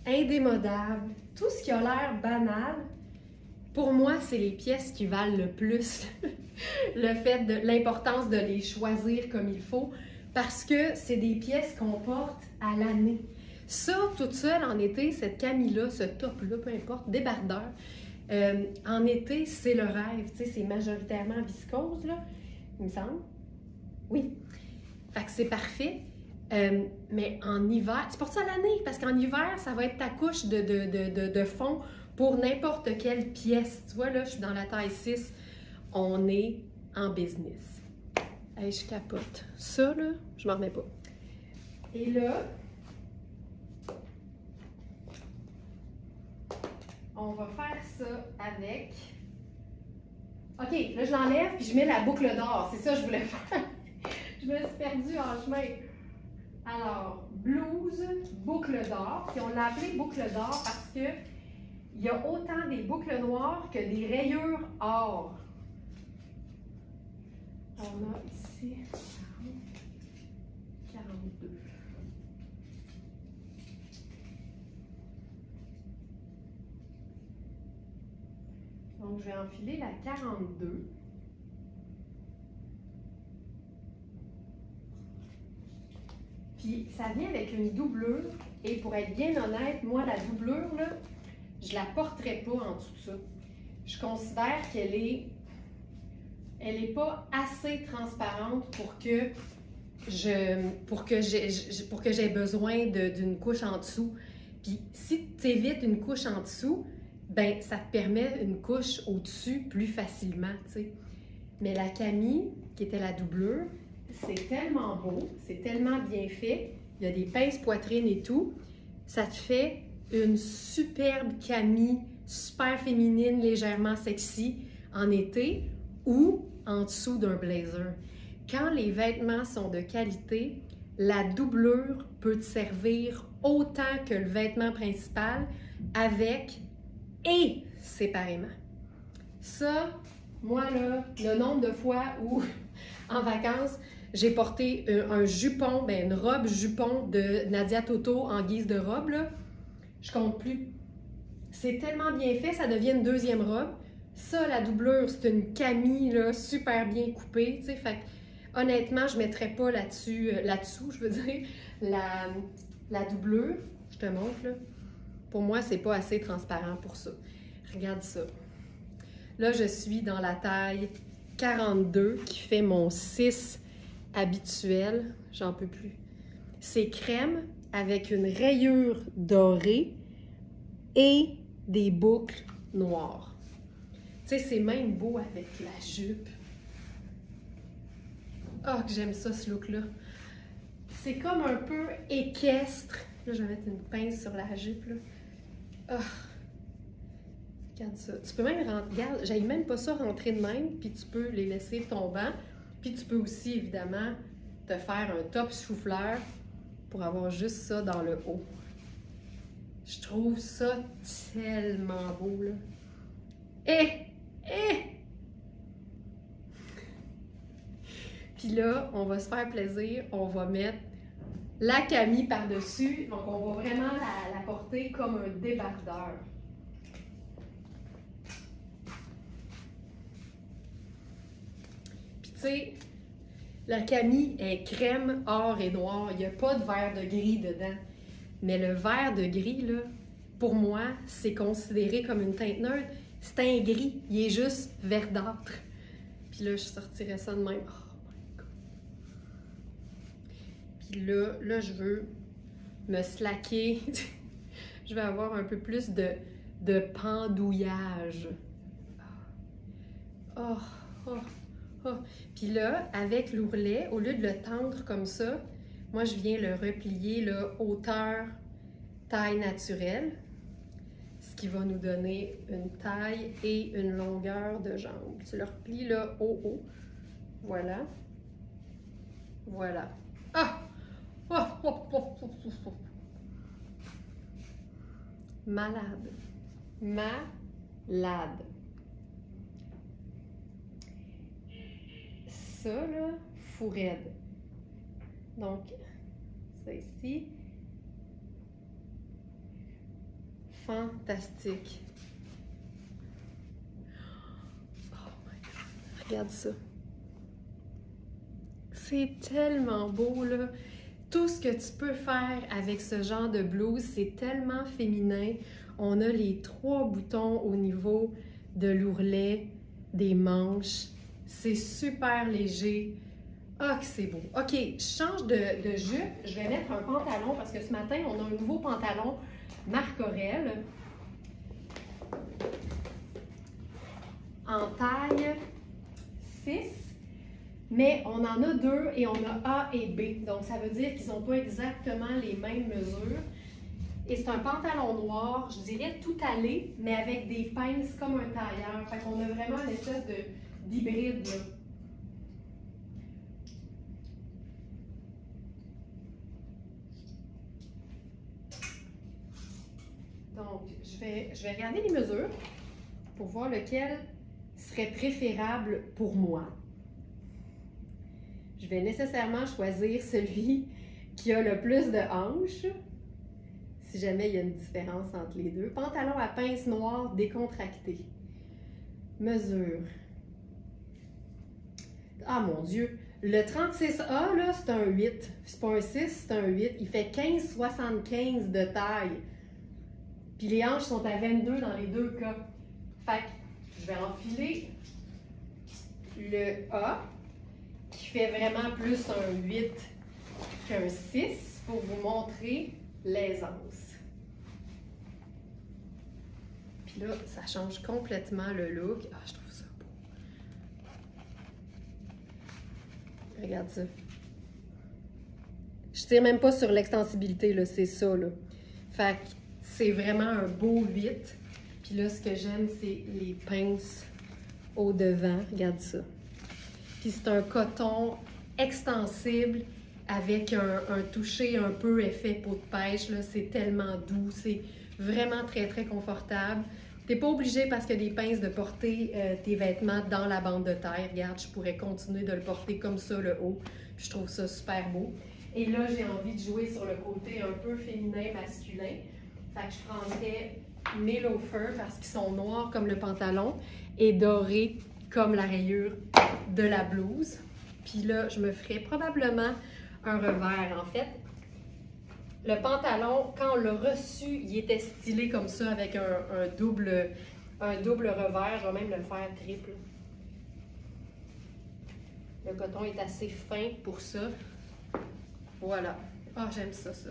indémodable, tout ce qui a l'air banal, pour moi, c'est les pièces qui valent le plus le fait de l'importance de les choisir comme il faut, parce que c'est des pièces qu'on porte à l'année. Ça, toute seule en été, cette camille-là, ce top-là, peu importe, débardeur, en été, c'est le rêve. Tu sais, c'est majoritairement viscose, là, il me semble. Oui. Fait que c'est parfait. Mais en hiver, tu portes ça à l'année, parce qu'en hiver, ça va être ta couche de fond pour n'importe quelle pièce. Tu vois, là, je suis dans la taille 6. On est en business. Hey, je capote. Ça, là, je m'en remets pas. Et là, on va faire ça avec... OK, là, je l'enlève, puis je mets la boucle d'or. C'est ça que je voulais faire. Je me suis perdue en chemin. Alors, blouse, boucle d'or. Puis on l'a appelée boucle d'or parce que il y a autant des boucles noires que des rayures or. On a ici 42. Donc, je vais enfiler la 42. Puis, ça vient avec une doublure. Et pour être bien honnête, moi, la doublure, là, je ne la porterai pas en dessous de ça. Je considère qu'elle est... Elle n'est pas assez transparente pour que j'ai besoin d'une couche en dessous. Puis, si tu évites une couche en dessous, ben ça te permet une couche au-dessus plus facilement, tu sais. Mais la Camille, qui était la doublure, c'est tellement beau, c'est tellement bien fait. Il y a des pinces poitrine et tout. Ça te fait une superbe Camille, super féminine, légèrement sexy en été ou en dessous d'un blazer. Quand les vêtements sont de qualité, la doublure peut te servir autant que le vêtement principal avec et séparément. Ça, moi là, le nombre de fois où en vacances, j'ai porté un jupon, ben une robe jupon de Nadia Toto en guise de robe, là, je compte plus. C'est tellement bien fait, ça devient une deuxième robe. Ça, la doublure, c'est une Camille là, super bien coupée, tu sais, fait honnêtement, je ne mettrais pas là-dessous, je veux dire, la doublure. Je te montre, là. Pour moi, c'est pas assez transparent pour ça. Regarde ça. Là, je suis dans la taille 42 qui fait mon 6 habituel. J'en peux plus. C'est crème avec une rayure dorée et des boucles noires. Tu sais, c'est même beau avec la jupe. Ah, que j'aime ça, ce look-là. C'est comme un peu équestre. Là, je vais mettre une pince sur la jupe, là. Ah! Regarde ça. Tu peux même rentrer, regarde, j'aille même pas ça rentrer de même, puis tu peux les laisser tombants. Puis tu peux aussi, évidemment, te faire un top souffleur pour avoir juste ça dans le haut. Je trouve ça tellement beau, là. Puis là, on va se faire plaisir, on va mettre la Camille par-dessus. Donc, on va vraiment la porter comme un débardeur. Puis tu sais, la Camille est crème, or et noir. Il n'y a pas de vert de gris dedans. Mais le vert de gris, là, pour moi, c'est considéré comme une teinte neutre. C'est un gris, il est juste verdâtre. Puis là, je sortirais ça de même. Puis là, je veux me slacker. Je vais avoir un peu plus de pendouillage. Oh, oh, oh. Puis là, avec l'ourlet, au lieu de le tendre comme ça, moi, je viens le replier là, hauteur, taille naturelle. Ce qui va nous donner une taille et une longueur de jambe. Tu le replies là, au haut. Voilà. Voilà. Ah! Oh, oh, oh, oh, oh, oh. Malade. Malade. Ça, là, fou raide. Donc, ça ici. Fantastique. Oh my God. Regarde ça. C'est tellement beau, là. Tout ce que tu peux faire avec ce genre de blouse, c'est tellement féminin. On a les 3 boutons au niveau de l'ourlet, des manches. C'est super léger. Ah, que c'est beau. OK, je change de jupe. Je vais mettre un pantalon parce que ce matin, on a un nouveau pantalon Marc Aurèle en taille 6. Mais on en a 2 et on a A et B. Donc, ça veut dire qu'ils n'ont pas exactement les mêmes mesures. Et c'est un pantalon noir, je dirais tout allé, mais avec des pinces comme un tailleur. Fait qu'on a vraiment une espèce d'hybride, là. Donc, je vais regarder les mesures pour voir lequel serait préférable pour moi. Je vais nécessairement choisir celui qui a le plus de hanches, si jamais il y a une différence entre les deux. Pantalon à pince noire décontracté. Mesure. Ah mon Dieu! Le 36A, là, c'est un 8. C'est pas un 6, c'est un 8. Il fait 15,75 de taille. Puis les hanches sont à 22 dans les deux cas. Fait que je vais enfiler le A, qui fait vraiment plus un 8 qu'un 6, pour vous montrer l'aisance. Puis là, ça change complètement le look. Ah, je trouve ça beau. Regarde ça. Je tire même pas sur l'extensibilité, là, c'est ça, là. Fait que c'est vraiment un beau 8. Puis là, ce que j'aime, c'est les pinces au devant. Regarde ça. Puis c'est un coton extensible avec un toucher un peu effet peau de pêche. C'est tellement doux. C'est vraiment très, très confortable. T'es pas obligé, parce qu'il y a des pinces, de porter tes vêtements dans la bande de taille. Regarde, je pourrais continuer de le porter comme ça, le haut. Puis je trouve ça super beau. Et là, j'ai envie de jouer sur le côté un peu féminin, masculin. Fait que je prendrais mes loafers, parce qu'ils sont noirs comme le pantalon et dorés comme la rayure de la blouse. Puis là, je me ferais probablement un revers. En fait, le pantalon, quand on l'a reçu, il était stylé comme ça avec un double revers. Je vais même le faire triple. Le coton est assez fin pour ça. Voilà. Ah, j'aime ça, ça.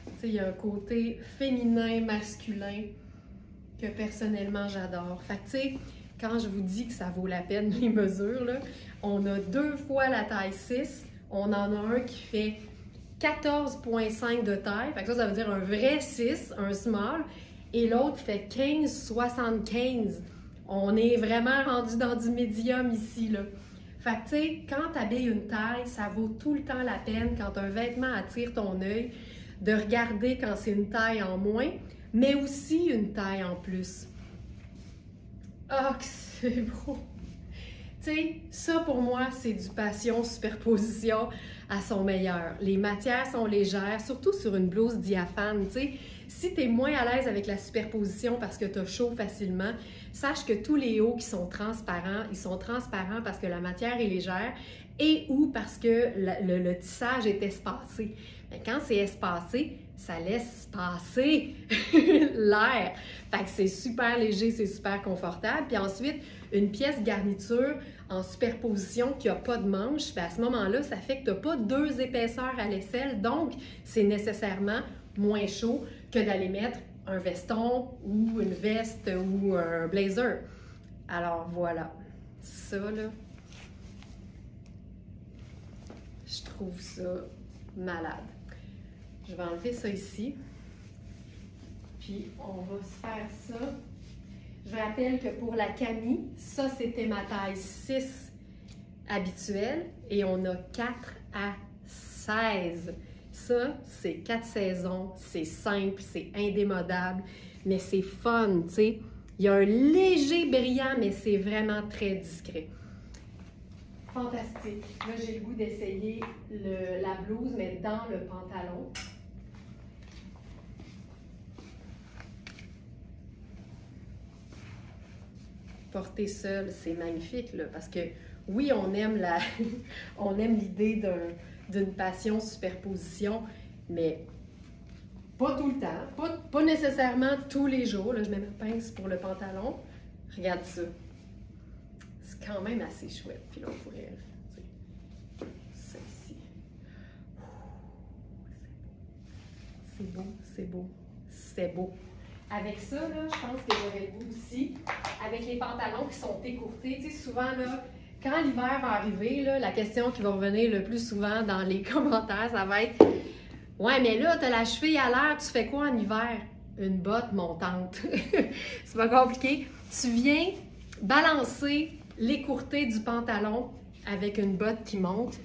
Tu sais, il y a un côté féminin, masculin que personnellement j'adore. Fait que tu sais, quand je vous dis que ça vaut la peine les mesures, là, on a 2 fois la taille 6. On en a un qui fait 14,5 de taille. Fait que ça veut dire un vrai 6, un small. Et l'autre fait 15,75. On est vraiment rendu dans du médium ici, là. Fait que tu sais, quand tu habilles une taille, ça vaut tout le temps la peine, quand un vêtement attire ton œil, de regarder quand c'est une taille en moins, mais aussi une taille en plus. Ah, que c'est beau! Tu sais, ça pour moi, c'est du passion superposition à son meilleur. Les matières sont légères, surtout sur une blouse diaphane. Tu sais, si tu es moins à l'aise avec la superposition parce que tu as chaud facilement, sache que tous les hauts qui sont transparents, ils sont transparents parce que la matière est légère et ou parce que le tissage est espacé. Mais quand c'est espacé, ça laisse passer l'air. Fait que c'est super léger, c'est super confortable. Puis ensuite, une pièce garniture en superposition qui n'a pas de manche, puis à ce moment-là, ça fait que tu n'as pas 2 épaisseurs à l'aisselle, donc c'est nécessairement moins chaud que d'aller mettre un veston ou une veste ou un blazer. Alors voilà, ça là, je trouve ça malade. Je vais enlever ça ici, puis on va se faire ça. Je rappelle que pour la Camille, ça c'était ma taille 6 habituelle et on a 4 à 16. Ça, c'est 4 saisons, c'est simple, c'est indémodable, mais c'est fun, tu sais. Il y a un léger brillant, mais c'est vraiment très discret. Fantastique. Là, j'ai le goût d'essayer la blouse, mais dans le pantalon. Porter seul, c'est magnifique, là, parce que oui, on aime on aime l'idée d'une passion superposition, mais pas tout le temps, pas nécessairement tous les jours. Là, je mets ma pince pour le pantalon. Regarde ça. C'est quand même assez chouette. Puis là, on pourrait, tu sais, ça ici. C'est beau, c'est beau, c'est beau. Avec ça, là, je pense que j'aurais le goût aussi, avec les pantalons qui sont écourtés. Tu sais, souvent, là, quand l'hiver va arriver, là, la question qui va revenir le plus souvent dans les commentaires, ça va être « Ouais, mais là, t'as la cheville à l'air, tu fais quoi en hiver? » Une botte montante. C'est pas compliqué. Tu viens balancer l'écourté du pantalon avec une botte qui monte,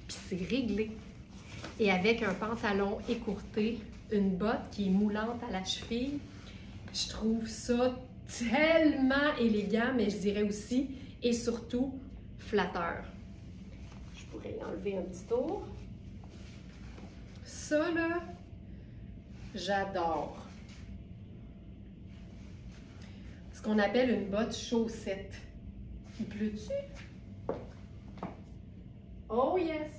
puis c'est réglé. Et avec un pantalon écourté, une botte qui est moulante à la cheville, Je trouve ça tellement élégant, mais je dirais aussi et surtout flatteur. Je pourrais y enlever un petit tour. Ça, là, j'adore. Ce qu'on appelle une botte chaussette. Il pleut-tu? Oh yes!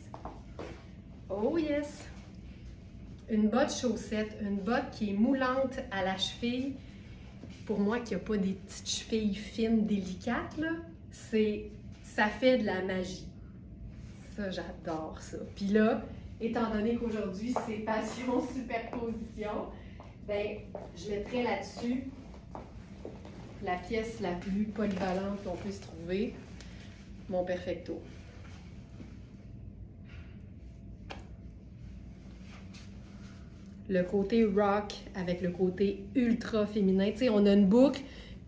Oh yes! Une botte chaussette, une botte qui est moulante à la cheville. Pour moi, qui n'a pas des petites chevilles fines, délicates, là, ça fait de la magie. Ça, j'adore ça. Puis là, étant donné qu'aujourd'hui, c'est passion superposition, ben, je mettrai là-dessus la pièce la plus polyvalente qu'on puisse trouver, mon Perfecto. Le côté rock avec le côté ultra féminin. Tu sais, on a une boucle,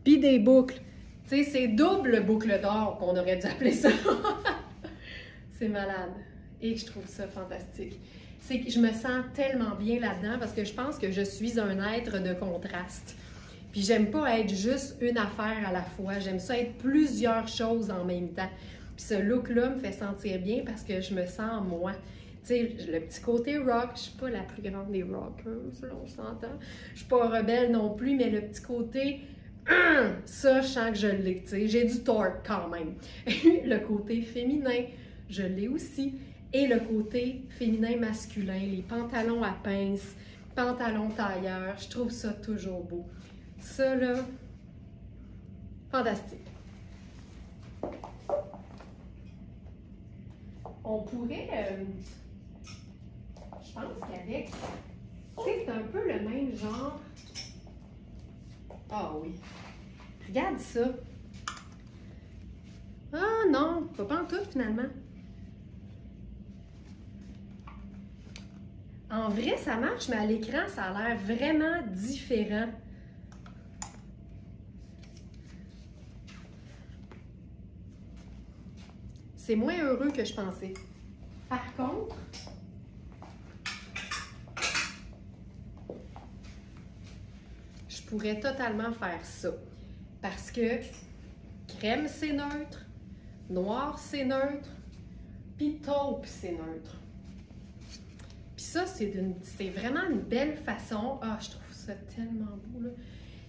puis des boucles. Tu sais, c'est double boucle d'or qu'on aurait dû appeler ça. C'est malade. Et je trouve ça fantastique. C'est que je me sens tellement bien là-dedans parce que je pense que je suis un être de contraste. Puis j'aime pas être juste une affaire à la fois. J'aime ça être plusieurs choses en même temps. Puis ce look-là me fait sentir bien parce que je me sens moi. Tu sais, le petit côté rock, je suis pas la plus grande des rockers, là, on s'entend. Je suis pas rebelle non plus, mais le petit côté, ça, je sens que je l'ai, tu sais. J'ai du torque quand même. Le côté féminin, je l'ai aussi. Et le côté féminin masculin, les pantalons à pince, pantalons tailleurs, je trouve ça toujours beau. Ça, là, fantastique. On pourrait, je pense qu'avec, tu sais, c'est un peu le même genre. Ah oui. Regarde ça. Ah non, pas en tout finalement. En vrai, ça marche, mais à l'écran, ça a l'air vraiment différent. C'est moins heureux que je pensais. Par contre, je pourrais totalement faire ça. Parce que crème, c'est neutre. Noir, c'est neutre. Puis taupe, c'est neutre. Puis ça, c'est vraiment une belle façon. Ah, je trouve ça tellement beau, là.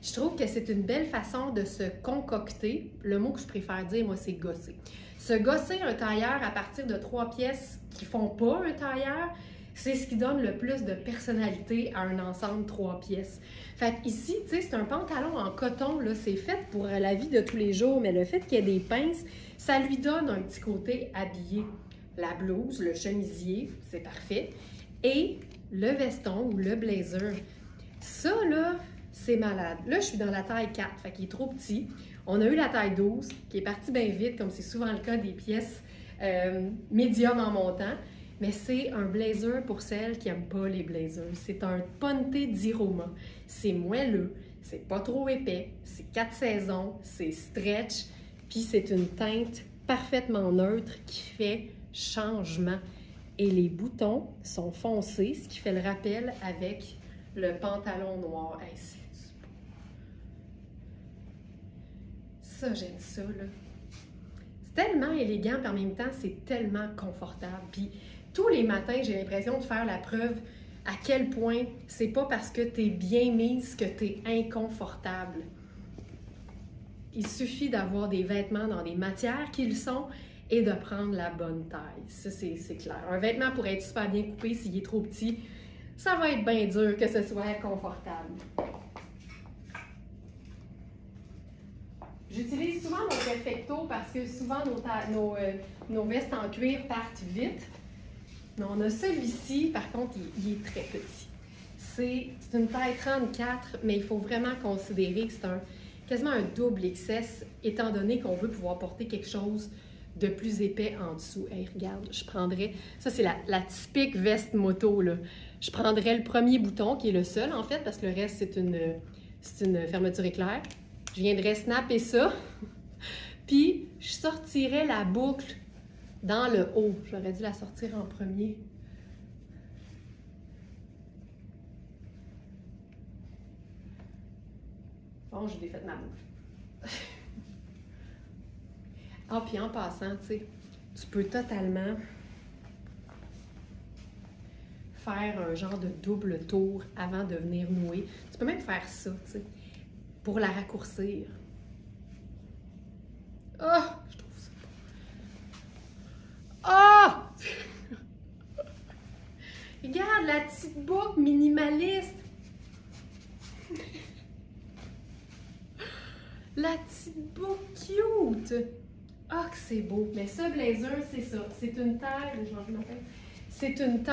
Je trouve que c'est une belle façon de se concocter. Le mot que je préfère dire, moi, c'est gosser. Se gosser un tailleur à partir de 3 pièces qui font pas un tailleur, c'est ce qui donne le plus de personnalité à un ensemble 3 pièces. Fait ici, tu sais, c'est un pantalon en coton, là, c'est fait pour la vie de tous les jours, mais le fait qu'il y ait des pinces, ça lui donne un petit côté habillé. La blouse, le chemisier, c'est parfait. Et le veston ou le blazer, ça, là, c'est malade. Là, je suis dans la taille 4, fait qu'il est trop petit. On a eu la taille 12, qui est partie bien vite, comme c'est souvent le cas des pièces médium en montant. Mais c'est un blazer pour celles qui n'aiment pas les blazers. C'est un ponte di Roma. C'est moelleux, c'est pas trop épais, c'est 4 saisons, c'est stretch, puis c'est une teinte parfaitement neutre qui fait changement. Et les boutons sont foncés, ce qui fait le rappel avec le pantalon noir. Hey, ça, j'aime ça, là. C'est tellement élégant, puis en même temps, c'est tellement confortable. Puis tous les matins, j'ai l'impression de faire la preuve à quel point c'est pas parce que tu es bien mise que tu es inconfortable. Il suffit d'avoir des vêtements dans des matières qui le sont et de prendre la bonne taille. Ça, c'est clair. Un vêtement pour être super bien coupé, s'il est trop petit, ça va être bien dur que ce soit confortable. J'utilise souvent mon Perfecto parce que souvent nos vestes en cuir partent vite. Mais on a celui-ci, par contre, il est très petit. C'est une taille 34, mais il faut vraiment considérer que c'est quasiment un double XS, étant donné qu'on veut pouvoir porter quelque chose de plus épais en dessous. Hey, regarde, je prendrais... Ça, c'est la typique veste moto, là. Je prendrais le premier bouton, qui est le seul, en fait, parce que le reste, c'est une fermeture éclair. Je viendrais snapper ça, puis je sortirais la boucle dans le haut. J'aurais dû la sortir en premier. Bon, j'ai défait ma bouffe. Ah, puis en passant, tu sais, tu peux totalement faire un genre de double tour avant de venir nouer. Tu peux même faire ça, tu sais, pour la raccourcir. Ah! Je trouve ça beau. Ah! Regarde la petite boucle minimaliste. La petite boucle cute. Ah, que c'est beau. Mais ça, blazer, c'est ça. C'est une taille, je vais changer ma taille. C'est une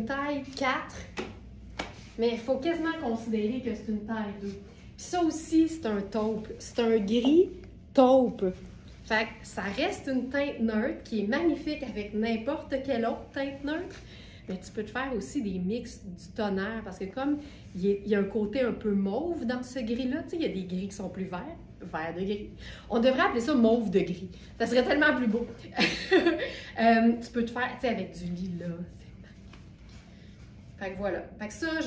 taille 4. Mais il faut quasiment considérer que c'est une taille 2. Puis ça aussi, c'est un taupe. C'est un gris taupe. Fait que ça reste une teinte neutre qui est magnifique avec n'importe quelle autre teinte neutre. Mais tu peux te faire aussi des mix du tonnerre parce que comme il y a un côté un peu mauve dans ce gris-là, tu sais, il y a des gris qui sont plus verts, vert de gris. On devrait appeler ça mauve de gris. Ça serait tellement plus beau. Tu peux te faire, tu sais, avec du lilas. C'est magnifique. Fait que voilà. Fait que ça,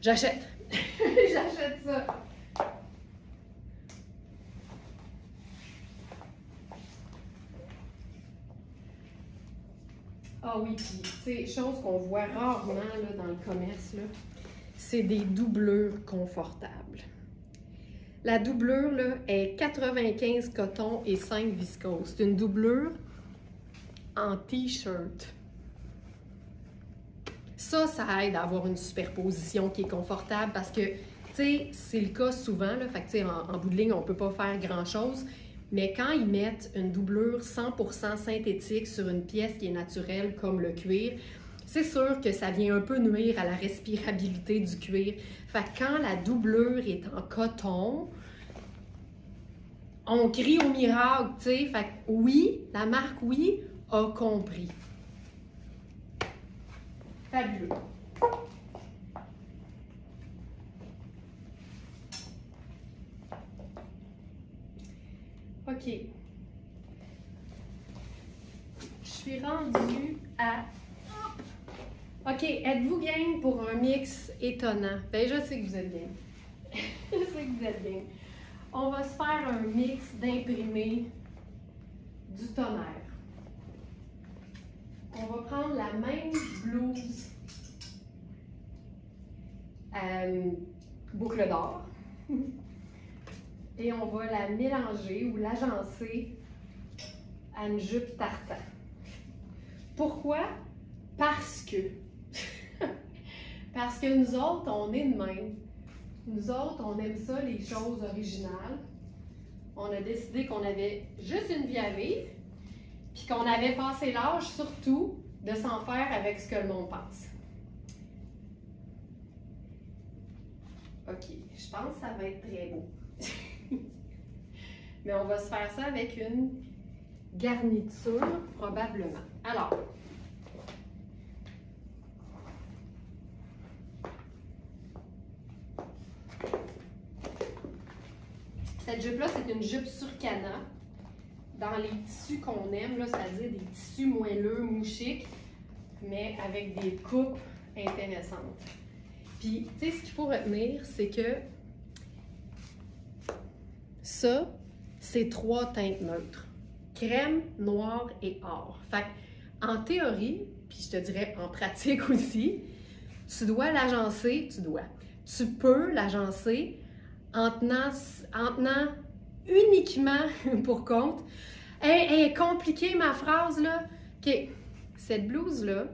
j'achète. J'achète ça. Ah oui, puis c'est chose qu'on voit rarement là, dans le commerce, c'est des doublures confortables. La doublure là, est 95 coton et 5 viscose. C'est une doublure en t-shirt. Ça aide à avoir une superposition qui est confortable parce que, tu sais, c'est le cas souvent, là, fait que, tu sais, en bout de ligne, on ne peut pas faire grand-chose. Mais quand ils mettent une doublure 100% synthétique sur une pièce qui est naturelle comme le cuir, c'est sûr que ça vient un peu nuire à la respirabilité du cuir. Fait que quand la doublure est en coton, on crie au miracle, tu sais. Fait que oui, la marque, oui, a compris. Fabuleux. OK. Je suis rendue à... OK, êtes-vous game pour un mix étonnant? Ben, je sais que vous êtes game. Je sais que vous êtes game. On va se faire un mix d'imprimés du tonnerre. On va prendre la même blouse boucle d'or. Et on va la mélanger ou l'agencer à une jupe tartan. Pourquoi? Parce que. Parce que nous autres, on est de même. Nous autres, on aime ça, les choses originales. On a décidé qu'on avait juste une vie à vivre, puis qu'on avait passé l'âge, surtout, de s'en faire avec ce que le monde pense. OK, je pense que ça va être très beau. Mais on va se faire ça avec une garniture, probablement. Alors, cette jupe-là, c'est une jupe surcana. Dans les tissus qu'on aime, c'est-à-dire des tissus moelleux, mouchiques, mais avec des coupes intéressantes. Puis, tu sais, ce qu'il faut retenir, c'est que ça, c'est 3 teintes neutres. Crème, noir et or. Fait en théorie, puis je te dirais en pratique aussi, tu dois l'agencer, tu peux l'agencer en tenant uniquement pour compte. Hey, compliquée ma phrase là. OK, cette blouse-là,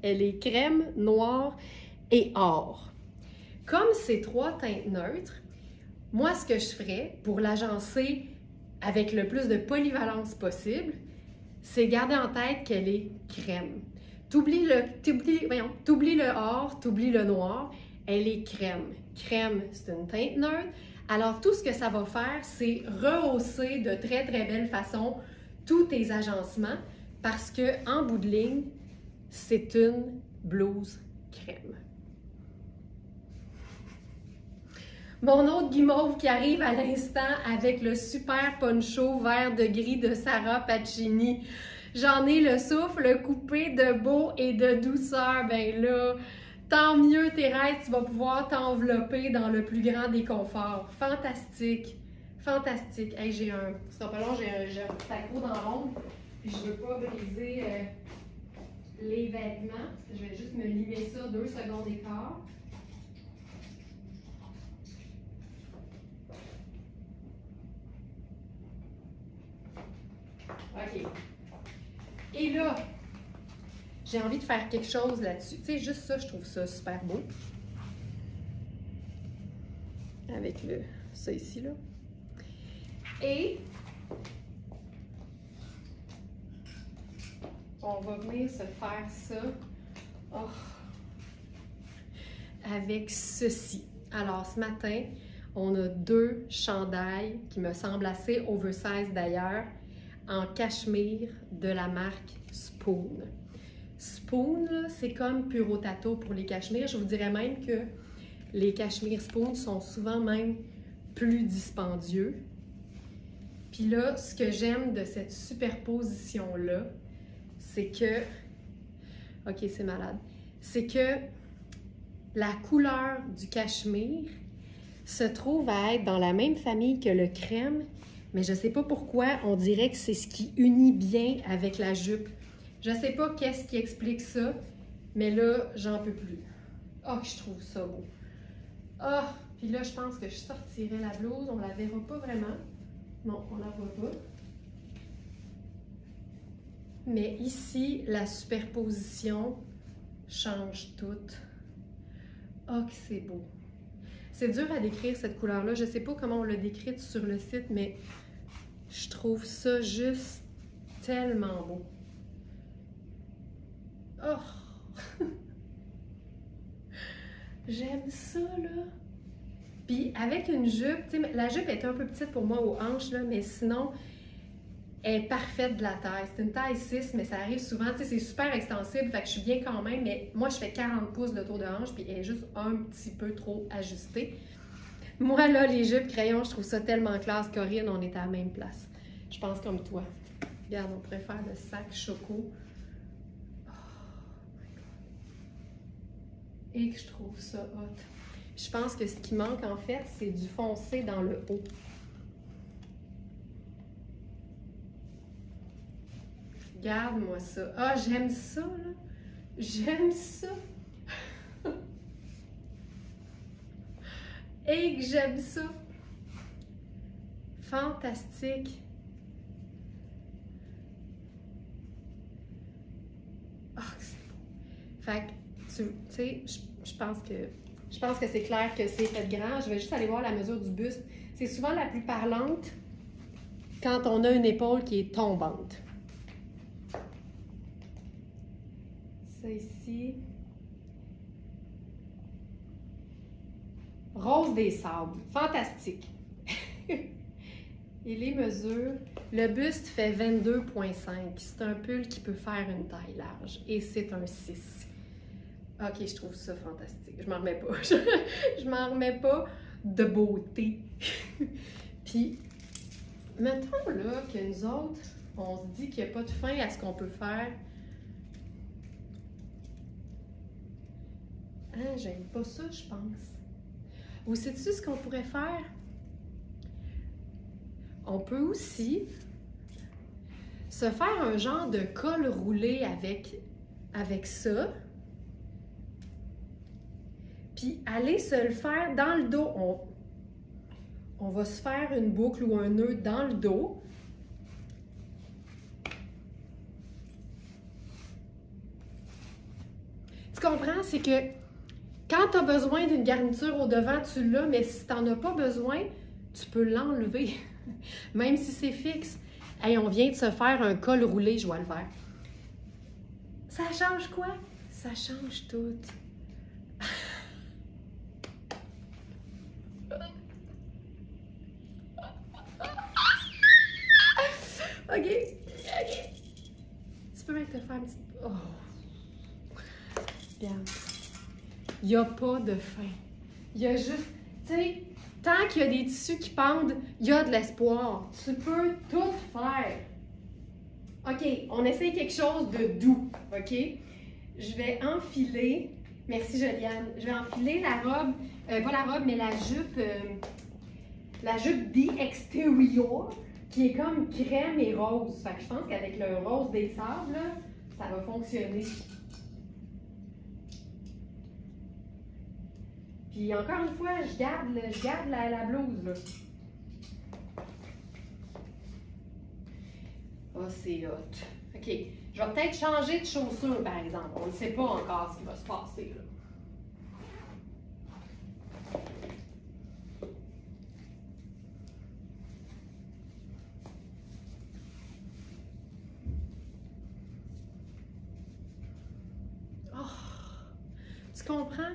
elle est crème, noir et or. Comme c'est 3 teintes neutres, moi, ce que je ferais pour l'agencer avec le plus de polyvalence possible, c'est garder en tête qu'elle est crème. T'oublies le or, t'oublies le noir, elle est crème. Crème, c'est une teinte neutre. Alors, tout ce que ça va faire, c'est rehausser de très, très belle façon tous tes agencements parce que, en bout de ligne, c'est une blouse crème. Mon autre guimauve qui arrive à l'instant avec le super poncho vert de gris de Sarah Pacini. J'en ai le souffle coupé de beau et de douceur. Ben là, Tant mieux, Thérèse, tu vas pouvoir t'envelopper dans le plus grand des conforts. Fantastique! Fantastique! Hey, j'ai un... C'est pas long, j'ai un sac dans l'ombre. Puis je veux pas briser les vêtements. Je vais juste me limer ça 2 secondes et quart. OK. Et là, j'ai envie de faire quelque chose là-dessus. Tu sais, juste ça, je trouve ça super beau. Avec ça ici, là. Et on va venir se faire ça avec ceci. Alors, ce matin, on a 2 chandails qui me semblent assez oversize d'ailleurs, en cachemire de la marque Spoon. Spoon, c'est comme Puro Tato pour les cachemires. Je vous dirais même que les cachemires Spoon sont souvent même plus dispendieux. Puis là, ce que j'aime de cette superposition-là, c'est que... OK, c'est malade. C'est que la couleur du cachemire se trouve à être dans la même famille que le crème, mais je ne sais pas pourquoi, on dirait que c'est ce qui unit bien avec la jupe. Je ne sais pas qu'est-ce qui explique ça, mais là, j'en peux plus. Oh, je trouve ça beau. Ah, puis là, je pense que je sortirai la blouse. On la verra pas vraiment. Non, on la voit pas. Mais ici, la superposition change tout. Oh, que c'est beau. C'est dur à décrire cette couleur-là. Je ne sais pas comment on l'a décrite sur le site, mais je trouve ça juste tellement beau. Oh! J'aime ça, là! Puis avec une jupe, tu sais, la jupe est un peu petite pour moi aux hanches, là, mais sinon, elle est parfaite de la taille. C'est une taille 6, mais ça arrive souvent, tu sais, c'est super extensible, fait que je suis bien quand même, mais moi, je fais 40 pouces de tour de hanche, puis elle est juste un petit peu trop ajustée. Moi, là, les jupes crayons, je trouve ça tellement classe. Corinne, on est à la même place. Je pense comme toi. Regarde, on pourrait faire le sac choco. Et que je trouve ça hot. Je pense que ce qui manque, en fait, c'est du foncé dans le haut. Regarde-moi ça. Ah, j'aime ça, là. J'aime ça. Et que j'aime ça. Fantastique. Ah, que c'est beau. Fait que, tu sais, je pense que c'est clair que c'est fait grand. Je vais juste aller voir la mesure du buste. C'est souvent la plus parlante quand on a une épaule qui est tombante. Ça ici. Rose des sables. Fantastique. Et les mesures. Le buste fait 22,5. C'est un pull qui peut faire une taille large. Et c'est un 6. OK, je trouve ça fantastique. Je m'en remets pas. Je m'en remets pas de beauté. Puis, mettons là que nous autres, on se dit qu'il n'y a pas de fin à ce qu'on peut faire. Ah, j'aime pas ça, je pense. Ou sais-tu ce qu'on pourrait faire? On peut aussi se faire un genre de col roulé avec ça. Puis aller se le faire dans le dos. On va se faire une boucle ou un nœud dans le dos. Tu comprends? C'est que quand tu as besoin d'une garniture au devant, tu l'as, mais si tu n'en as pas besoin, tu peux l'enlever. Même si c'est fixe. Hey, on vient de se faire un col roulé, je vois le vert. Ça change quoi? Ça change tout. OK. Tu peux même te faire un petit... Oh. Regarde. Il n'y a pas de fin. Il y a juste... Tu sais, tant qu'il y a des tissus qui pendent, il y a de l'espoir. Tu peux tout faire. OK, on essaye quelque chose de doux, OK? Je vais enfiler Merci Juliane. Je vais enfiler la robe, pas la robe, mais la jupe The Exterior, qui est comme crème et rose. Fait que je pense qu'avec le rose des sables, là, ça va fonctionner. Puis encore une fois, je garde la blouse, là. Oh, c'est hot. OK. Je vais peut-être changer de chaussure, par exemple. On ne sait pas encore ce qui va se passer, là. Tu comprends?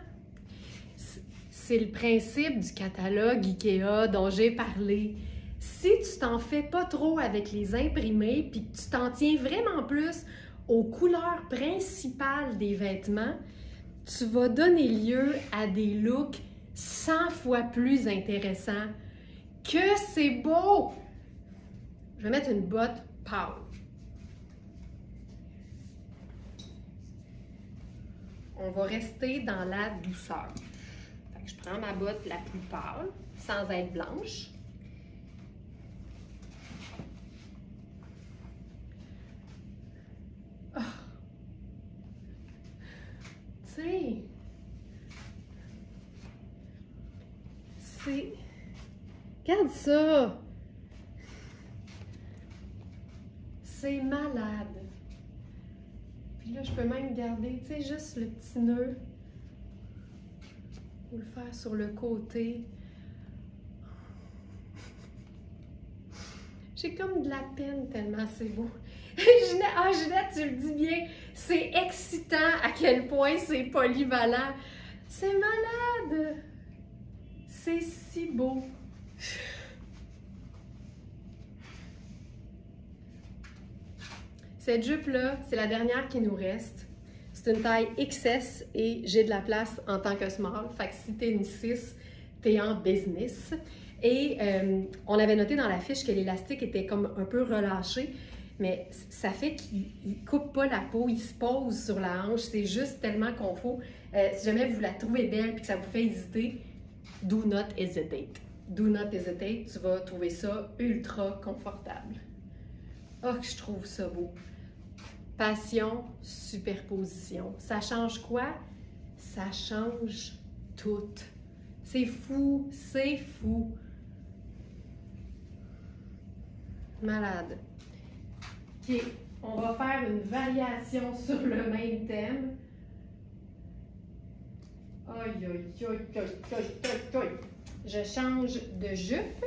C'est le principe du catalogue IKEA dont j'ai parlé. Si tu t'en fais pas trop avec les imprimés puis que tu t'en tiens vraiment plus aux couleurs principales des vêtements, tu vas donner lieu à des looks 100 fois plus intéressants. Que c'est beau! Je vais mettre une botte pâle. On va rester dans la douceur. Fait que je prends ma botte la plus pâle, sans être blanche. Oh. Tu sais, c'est... Regarde ça! C'est malade! Puis là, je peux même garder, tu sais, juste le petit nœud. Ou le faire sur le côté. J'ai comme de la peine tellement c'est beau. Ginette, tu le dis bien, c'est excitant à quel point c'est polyvalent. C'est malade! C'est si beau! Cette jupe-là, c'est la dernière qui nous reste. C'est une taille XS et j'ai de la place en tant que small. Fait que si t'es une 6, t'es en business. Et on avait noté dans la fiche que l'élastique était comme un peu relâché, mais ça fait qu'il ne coupe pas la peau, il se pose sur la hanche. C'est juste tellement confort. Si jamais vous la trouvez belle et que ça vous fait hésiter, do not hesitate. Do not hesitate, tu vas trouver ça ultra confortable. Oh, que je trouve ça beau. Passion, superposition. Ça change quoi? Ça change tout. C'est fou, c'est fou. Malade. OK, on va faire une variation sur le même thème. Aïe, aïe, aïe, aïe, aïe, aïe, aïe. Je change de jupe.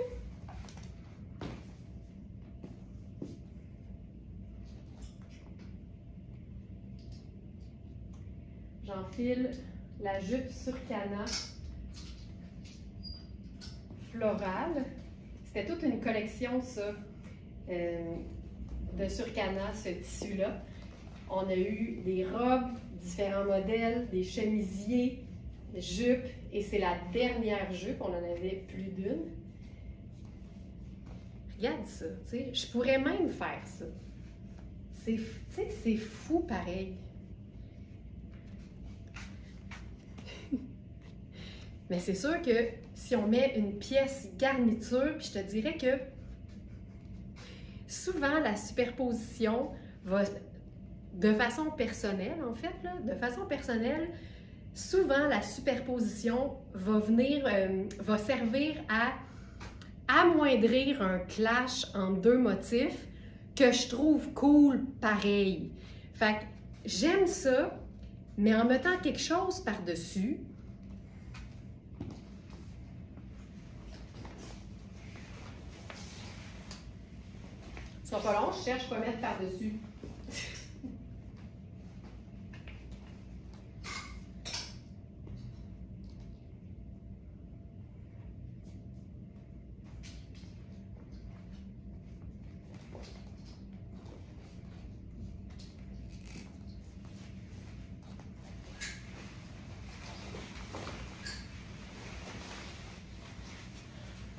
J'enfile la jupe Surcana florale. C'était toute une collection, ça, de Surcana, ce tissu-là. On a eu des robes, différents modèles, des chemisiers, des jupes, et c'est la dernière jupe, on en avait plus d'une. Regarde ça, tu sais, je pourrais même faire ça. C'est fou pareil. Mais c'est sûr que si on met une pièce garniture, puis je te dirais que souvent la superposition va, de façon personnelle en fait, là, de façon personnelle, souvent la superposition va venir, va servir à amoindrir un clash entre deux motifs que je trouve cool pareil. Fait que j'aime ça, mais en mettant quelque chose par-dessus, ce sera pas long, je cherche quoi mettre par-dessus.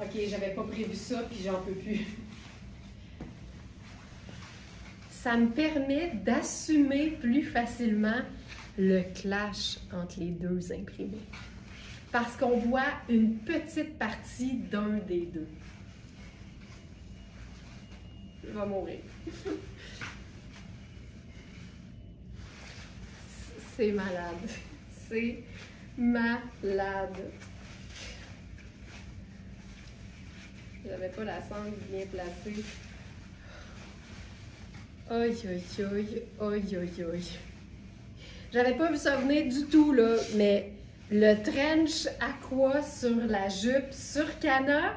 Ok, j'avais pas prévu ça, puis j'en peux plus. Ça me permet d'assumer plus facilement le clash entre les deux imprimés. Parce qu'on voit une petite partie d'un des deux. Je vais mourir. C'est malade. C'est malade. J'avais pas la sangle bien placée. Aïe, aïe, aïe, aïe, aïe, aïe. J'avais pas vu ça venir du tout, là, mais le trench aqua sur la jupe sur Cana,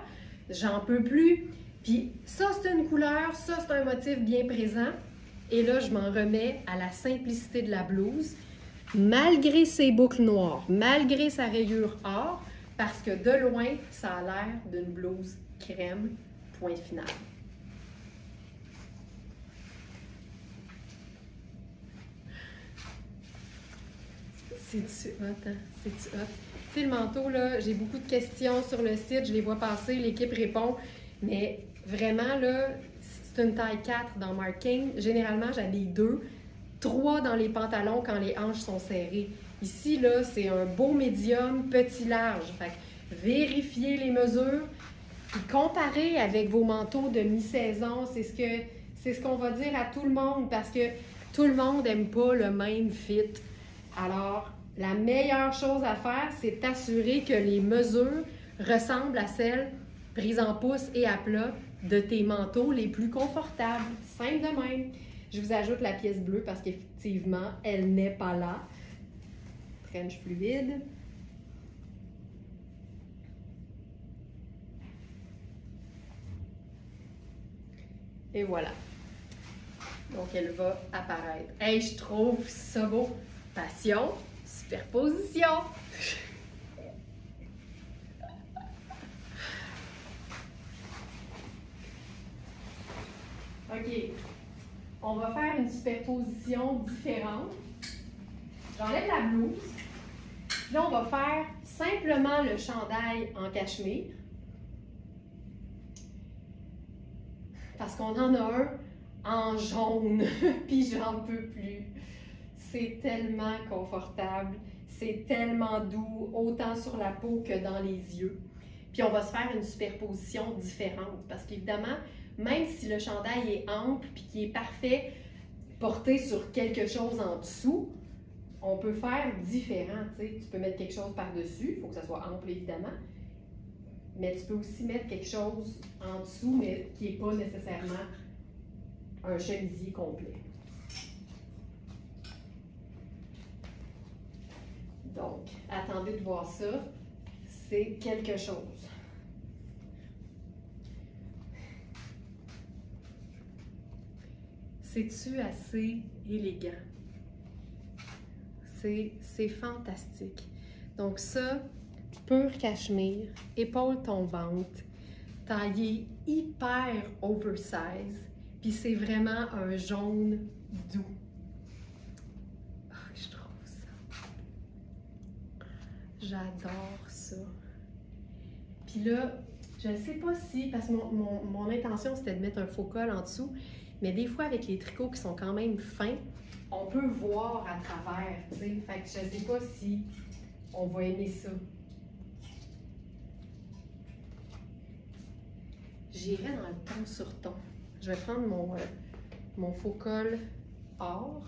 j'en peux plus. Puis ça, c'est une couleur, ça, c'est un motif bien présent. Et là, je m'en remets à la simplicité de la blouse, malgré ses boucles noires, malgré sa rayure or, parce que de loin, ça a l'air d'une blouse crème, point final. C'est-tu hot, hein? C'est-tu hot? Tu sais, le manteau, là, j'ai beaucoup de questions sur le site, je les vois passer, l'équipe répond, mais vraiment, là, c'est une taille 4 dans Marking. Généralement, j'habille 2, 3 dans les pantalons quand les hanches sont serrées. Ici, là, c'est un beau médium, petit large. Fait que vérifiez les mesures, puis comparez avec vos manteaux de mi-saison. C'est ce qu'on va dire à tout le monde, parce que tout le monde n'aime pas le même fit. Alors, la meilleure chose à faire, c'est d'assurer que les mesures ressemblent à celles prises en pouce et à plat de tes manteaux les plus confortables. Simple de même. Je vous ajoute la pièce bleue parce qu'effectivement, elle n'est pas là. Trench fluide. Et voilà. Donc, elle va apparaître. Hey, je trouve ça beau. Passion, superposition. OK. On va faire une superposition différente. J'enlève la blouse. Là, on va faire simplement le chandail en cachemire. Parce qu'on en a un en jaune, puis j'en peux plus. C'est tellement confortable, c'est tellement doux, autant sur la peau que dans les yeux. Puis on va se faire une superposition différente, parce qu'évidemment, même si le chandail est ample puis qu'il est parfait, porté sur quelque chose en dessous, on peut faire différent. Tu peux mettre quelque chose par-dessus, il faut que ça soit ample évidemment, mais tu peux aussi mettre quelque chose en dessous, mais qui n'est pas nécessairement un chemisier complet. Donc, attendez de voir ça, c'est quelque chose. C'est-tu assez élégant? C'est fantastique. Donc ça, pur cachemire, épaule tombante, taillé hyper oversize, puis c'est vraiment un jaune doux. Oh, je trouve ça. J'adore ça. Puis là, je ne sais pas si, parce que mon intention c'était de mettre un faux col en dessous, mais des fois avec les tricots qui sont quand même fins, on peut voir à travers, tu sais. Fait que je ne sais pas si on va aimer ça. J'irai dans le ton sur ton. Je vais prendre mon faux col or,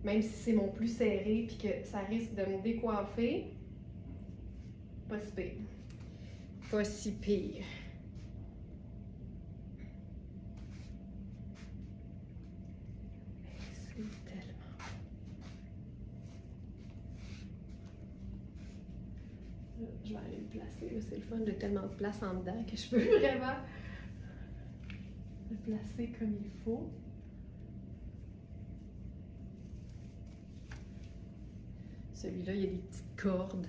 même si c'est mon plus serré puis que ça risque de me décoiffer. Pas si pire. Pas si pire. C'est tellement... Je vais aller le placer. C'est le fun, j'ai tellement de place en dedans que je peux vraiment le placer comme il faut. Celui-là, il y a des petites cordes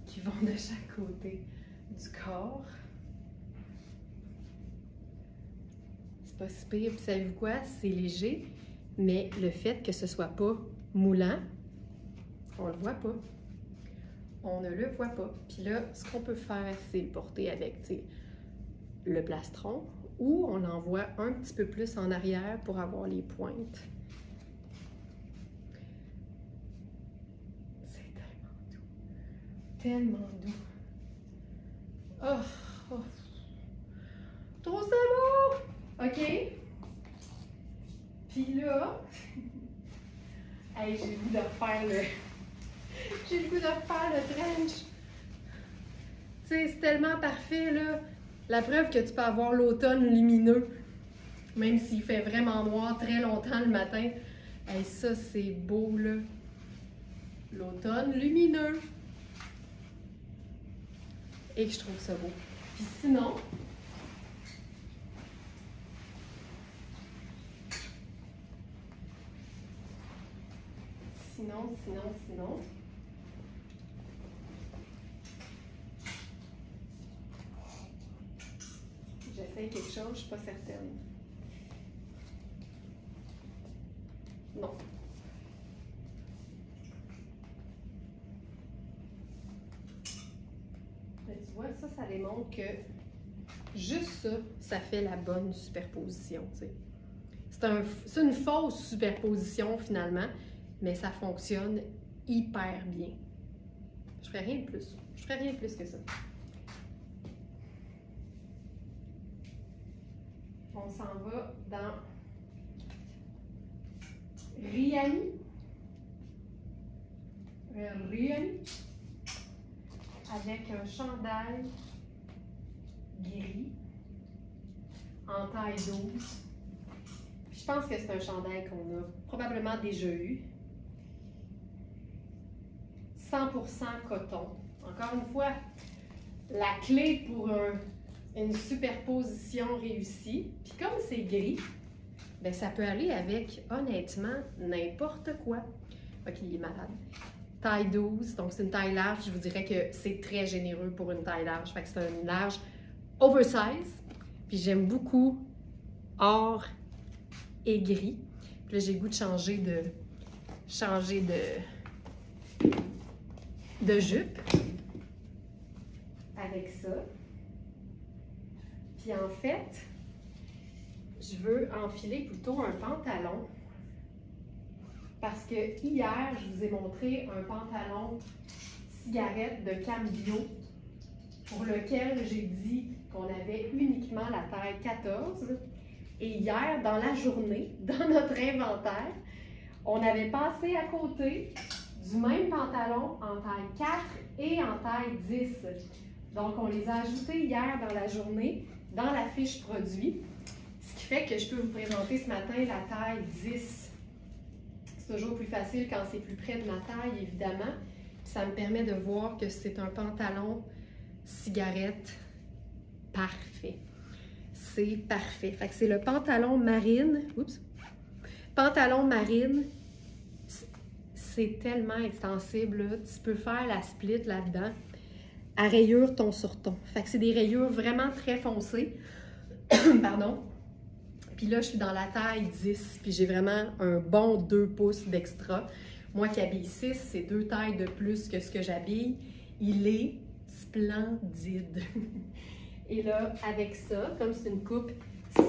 qui vont de chaque côté du corps. C'est pas si pire. Puis savez-vous quoi? C'est léger, mais le fait que ce soit pas moulant, on le voit pas. On ne le voit pas. Puis là, ce qu'on peut faire, c'est le porter avec, tu sais, le plastron, ou on l'envoie un petit peu plus en arrière pour avoir les pointes. tellement doux. Oh, oh. Trop c'est beau! OK. Puis là, hey, j'ai le goût de refaire le... J'ai le goût de refaire le trench. Tu sais, c'est tellement parfait, là. La preuve que tu peux avoir l'automne lumineux, même s'il fait vraiment noir très longtemps le matin. Hey, ça, c'est beau, là. L'automne lumineux. Et que je trouve ça beau. Puis sinon... Sinon... J'essaye quelque chose, je suis pas certaine. Non. Mais tu vois, ça démontre que juste ça fait la bonne superposition, tu sais. C'est une fausse superposition finalement, mais ça fonctionne hyper bien. Je ferais rien de plus. Je ferais rien de plus que ça. On s'en va dans Riani. Riani. Avec un chandail gris en taille 12. Puis je pense que c'est un chandail qu'on a probablement déjà eu. 100% coton. Encore une fois, la clé pour une superposition réussie. Puis comme c'est gris, ben ça peut aller avec, honnêtement, n'importe quoi. Ok, il est malade. Taille 12, donc c'est une taille large. Je vous dirais que c'est très généreux pour une taille large. Fait que c'est une large oversize. Puis j'aime beaucoup or et gris. Puis là, j'ai le goût de changer de jupe avec ça. Puis en fait, je veux enfiler plutôt un pantalon parce que hier, je vous ai montré un pantalon cigarette de Cambio pour lequel j'ai dit qu'on avait uniquement la taille 14. Et hier, dans la journée, dans notre inventaire, on avait passé à côté du même pantalon en taille 4 et en taille 10. Donc, on les a ajoutés hier dans la journée, dans la fiche produit, ce qui fait que je peux vous présenter ce matin la taille 10. C'est toujours plus facile quand c'est plus près de ma taille, évidemment. Ça me permet de voir que c'est un pantalon cigarette parfait. C'est parfait. Fait que c'est le pantalon marine. Oups! Pantalon marine. C'est tellement extensible, là. Tu peux faire la split là-dedans. À rayures ton sur ton. Fait que c'est des rayures vraiment très foncées. Pardon. Puis là, je suis dans la taille 10. Puis j'ai vraiment un bon 2 pouces d'extra. Moi qui habille 6, c'est 2 tailles de plus que ce que j'habille. Il est splendide. Et là, avec ça, comme c'est une coupe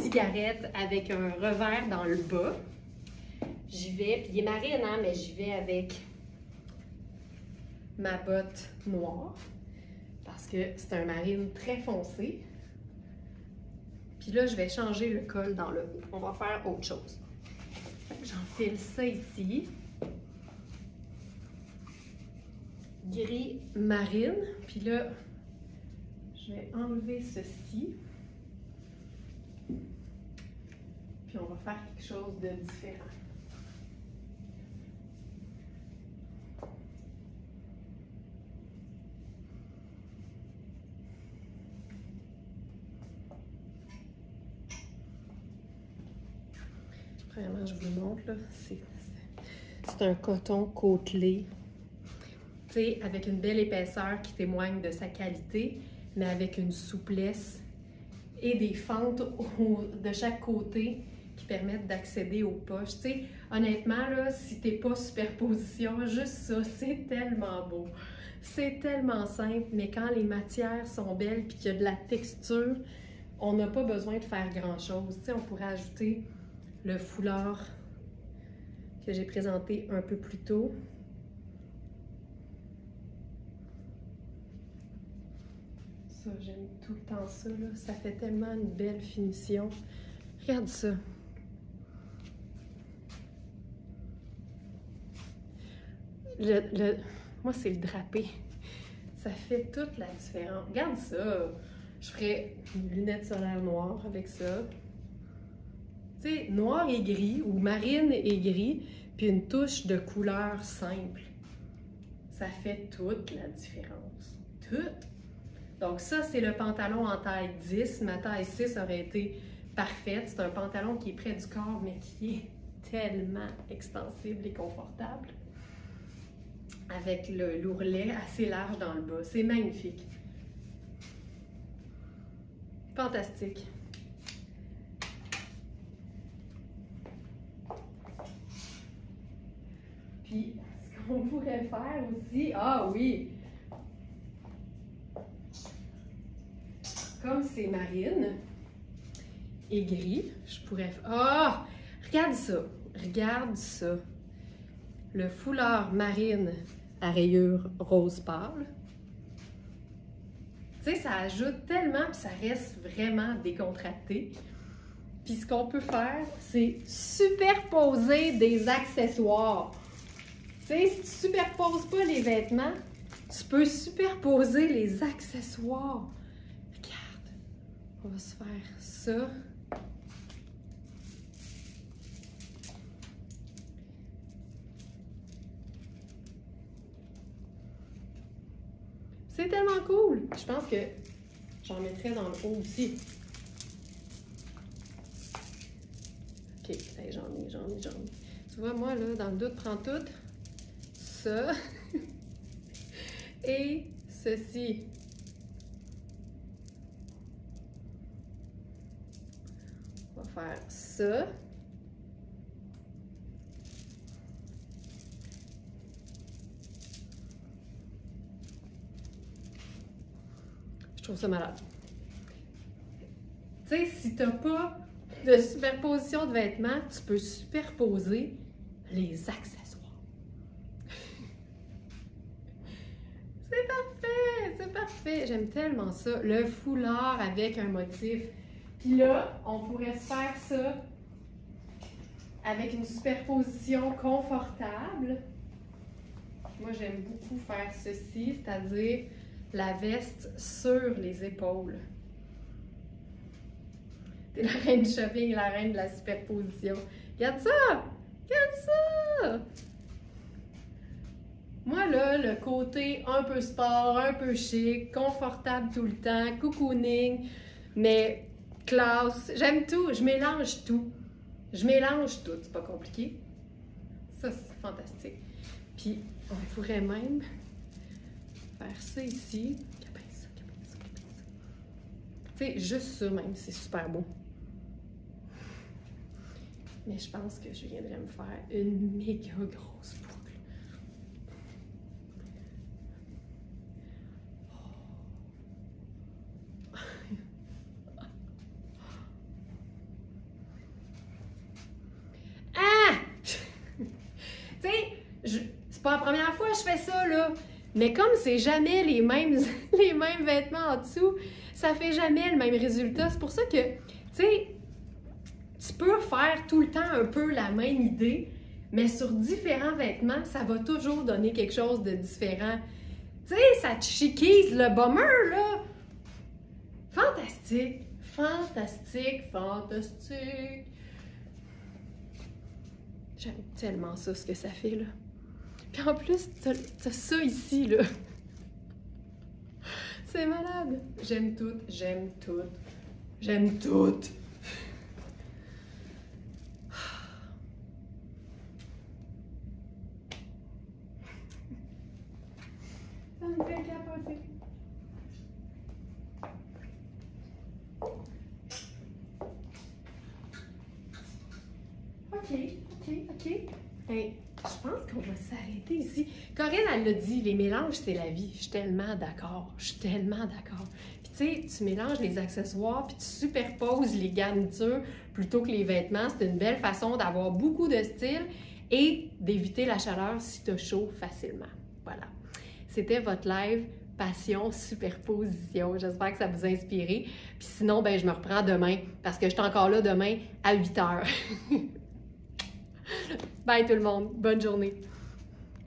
cigarette avec un revers dans le bas, j'y vais, puis il est marine, hein, mais j'y vais avec ma botte noire, parce que c'est un marine très foncé. Puis là, je vais changer le col dans le haut. On va faire autre chose. J'enfile ça ici. Gris marine. Puis là, je vais enlever ceci. Puis on va faire quelque chose de différent. Vraiment, je vous le montre, là. C'est un coton côtelé. Tu sais, avec une belle épaisseur qui témoigne de sa qualité, mais avec une souplesse et des fentes de chaque côté qui permettent d'accéder aux poches. Tu sais, honnêtement, là, si t'es pas superposition, juste ça, c'est tellement beau. C'est tellement simple, mais quand les matières sont belles et qu'il y a de la texture, on n'a pas besoin de faire grand-chose. Tu sais, on pourrait ajouter le foulard que j'ai présenté un peu plus tôt. ça, j'aime tout le temps ça, là. Ça fait tellement une belle finition. Regarde ça. Moi, c'est le drapé. Ça fait toute la différence. Regarde ça. Je ferais une lunette solaire noire avec ça. Tu sais, noir et gris ou marine et gris, puis une touche de couleur simple. Ça fait toute la différence. Toute. Donc ça, c'est le pantalon en taille 10. Ma taille 6 aurait été parfaite. C'est un pantalon qui est près du corps, mais qui est tellement extensible et confortable. Avec l'ourlet assez large dans le bas. C'est magnifique. Fantastique. Puis, ce qu'on pourrait faire aussi... Ah oui! Comme c'est marine et gris, je pourrais... Ah! Regarde ça! Regarde ça! Le foulard marine à rayures rose pâle. Tu sais, ça ajoute tellement, puis ça reste vraiment décontracté. Puis ce qu'on peut faire, c'est superposer des accessoires. Tu sais, si tu superposes pas les vêtements, tu peux superposer les accessoires. Regarde, on va se faire ça. C'est tellement cool! Je pense que j'en mettrais dans le haut aussi. OK, j'en ai. Tu vois, moi, là, dans le doute, prends tout. Ça. Et ceci. On va faire ça. Je trouve ça malade. Tu sais, si tu n'as pas de superposition de vêtements, tu peux superposer les accessoires. C'est parfait, c'est parfait. J'aime tellement ça. Le foulard avec un motif. Puis là, on pourrait se faire ça avec une superposition confortable. Moi, j'aime beaucoup faire ceci, c'est-à-dire la veste sur les épaules. T'es la reine du shopping et la reine de la superposition. Regarde ça! Regarde ça! Moi, là, le côté un peu sport, un peu chic, confortable tout le temps, cocooning, mais classe, j'aime tout, je mélange tout. Je mélange tout, c'est pas compliqué. Ça, c'est fantastique. Puis, on pourrait même faire ça ici. Tu sais, juste ça même, c'est super beau. Mais je pense que je viendrais me faire une méga grosse boucle. Ah! Tu sais, c'est pas la première fois que je fais ça, là. Mais comme c'est jamais les mêmes vêtements en dessous, ça fait jamais le même résultat. C'est pour ça que, tu sais, tu peux faire tout le temps un peu la même idée, mais sur différents vêtements, ça va toujours donner quelque chose de différent. Tu sais, ça te chiquise le bomber, là! Fantastique! Fantastique! Fantastique! J'aime tellement ça, ce que ça fait, là. Puis en plus, t'as ça ici, là. C'est malade! J'aime tout, j'aime tout, j'aime tout! Ça me fait capoter. OK. Hey, je pense qu'on va s'arrêter ici. Corinne, elle l'a dit, les mélanges, c'est la vie. Je suis tellement d'accord. Puis tu sais, tu mélanges les accessoires, puis tu superposes les garnitures plutôt que les vêtements. C'est une belle façon d'avoir beaucoup de style et d'éviter la chaleur si tu as chaud facilement. Voilà. C'était votre live passion, superposition. J'espère que ça vous a inspiré. Puis sinon, ben je me reprends demain parce que je suis encore là demain à 8 h. Bye tout le monde. Bonne journée.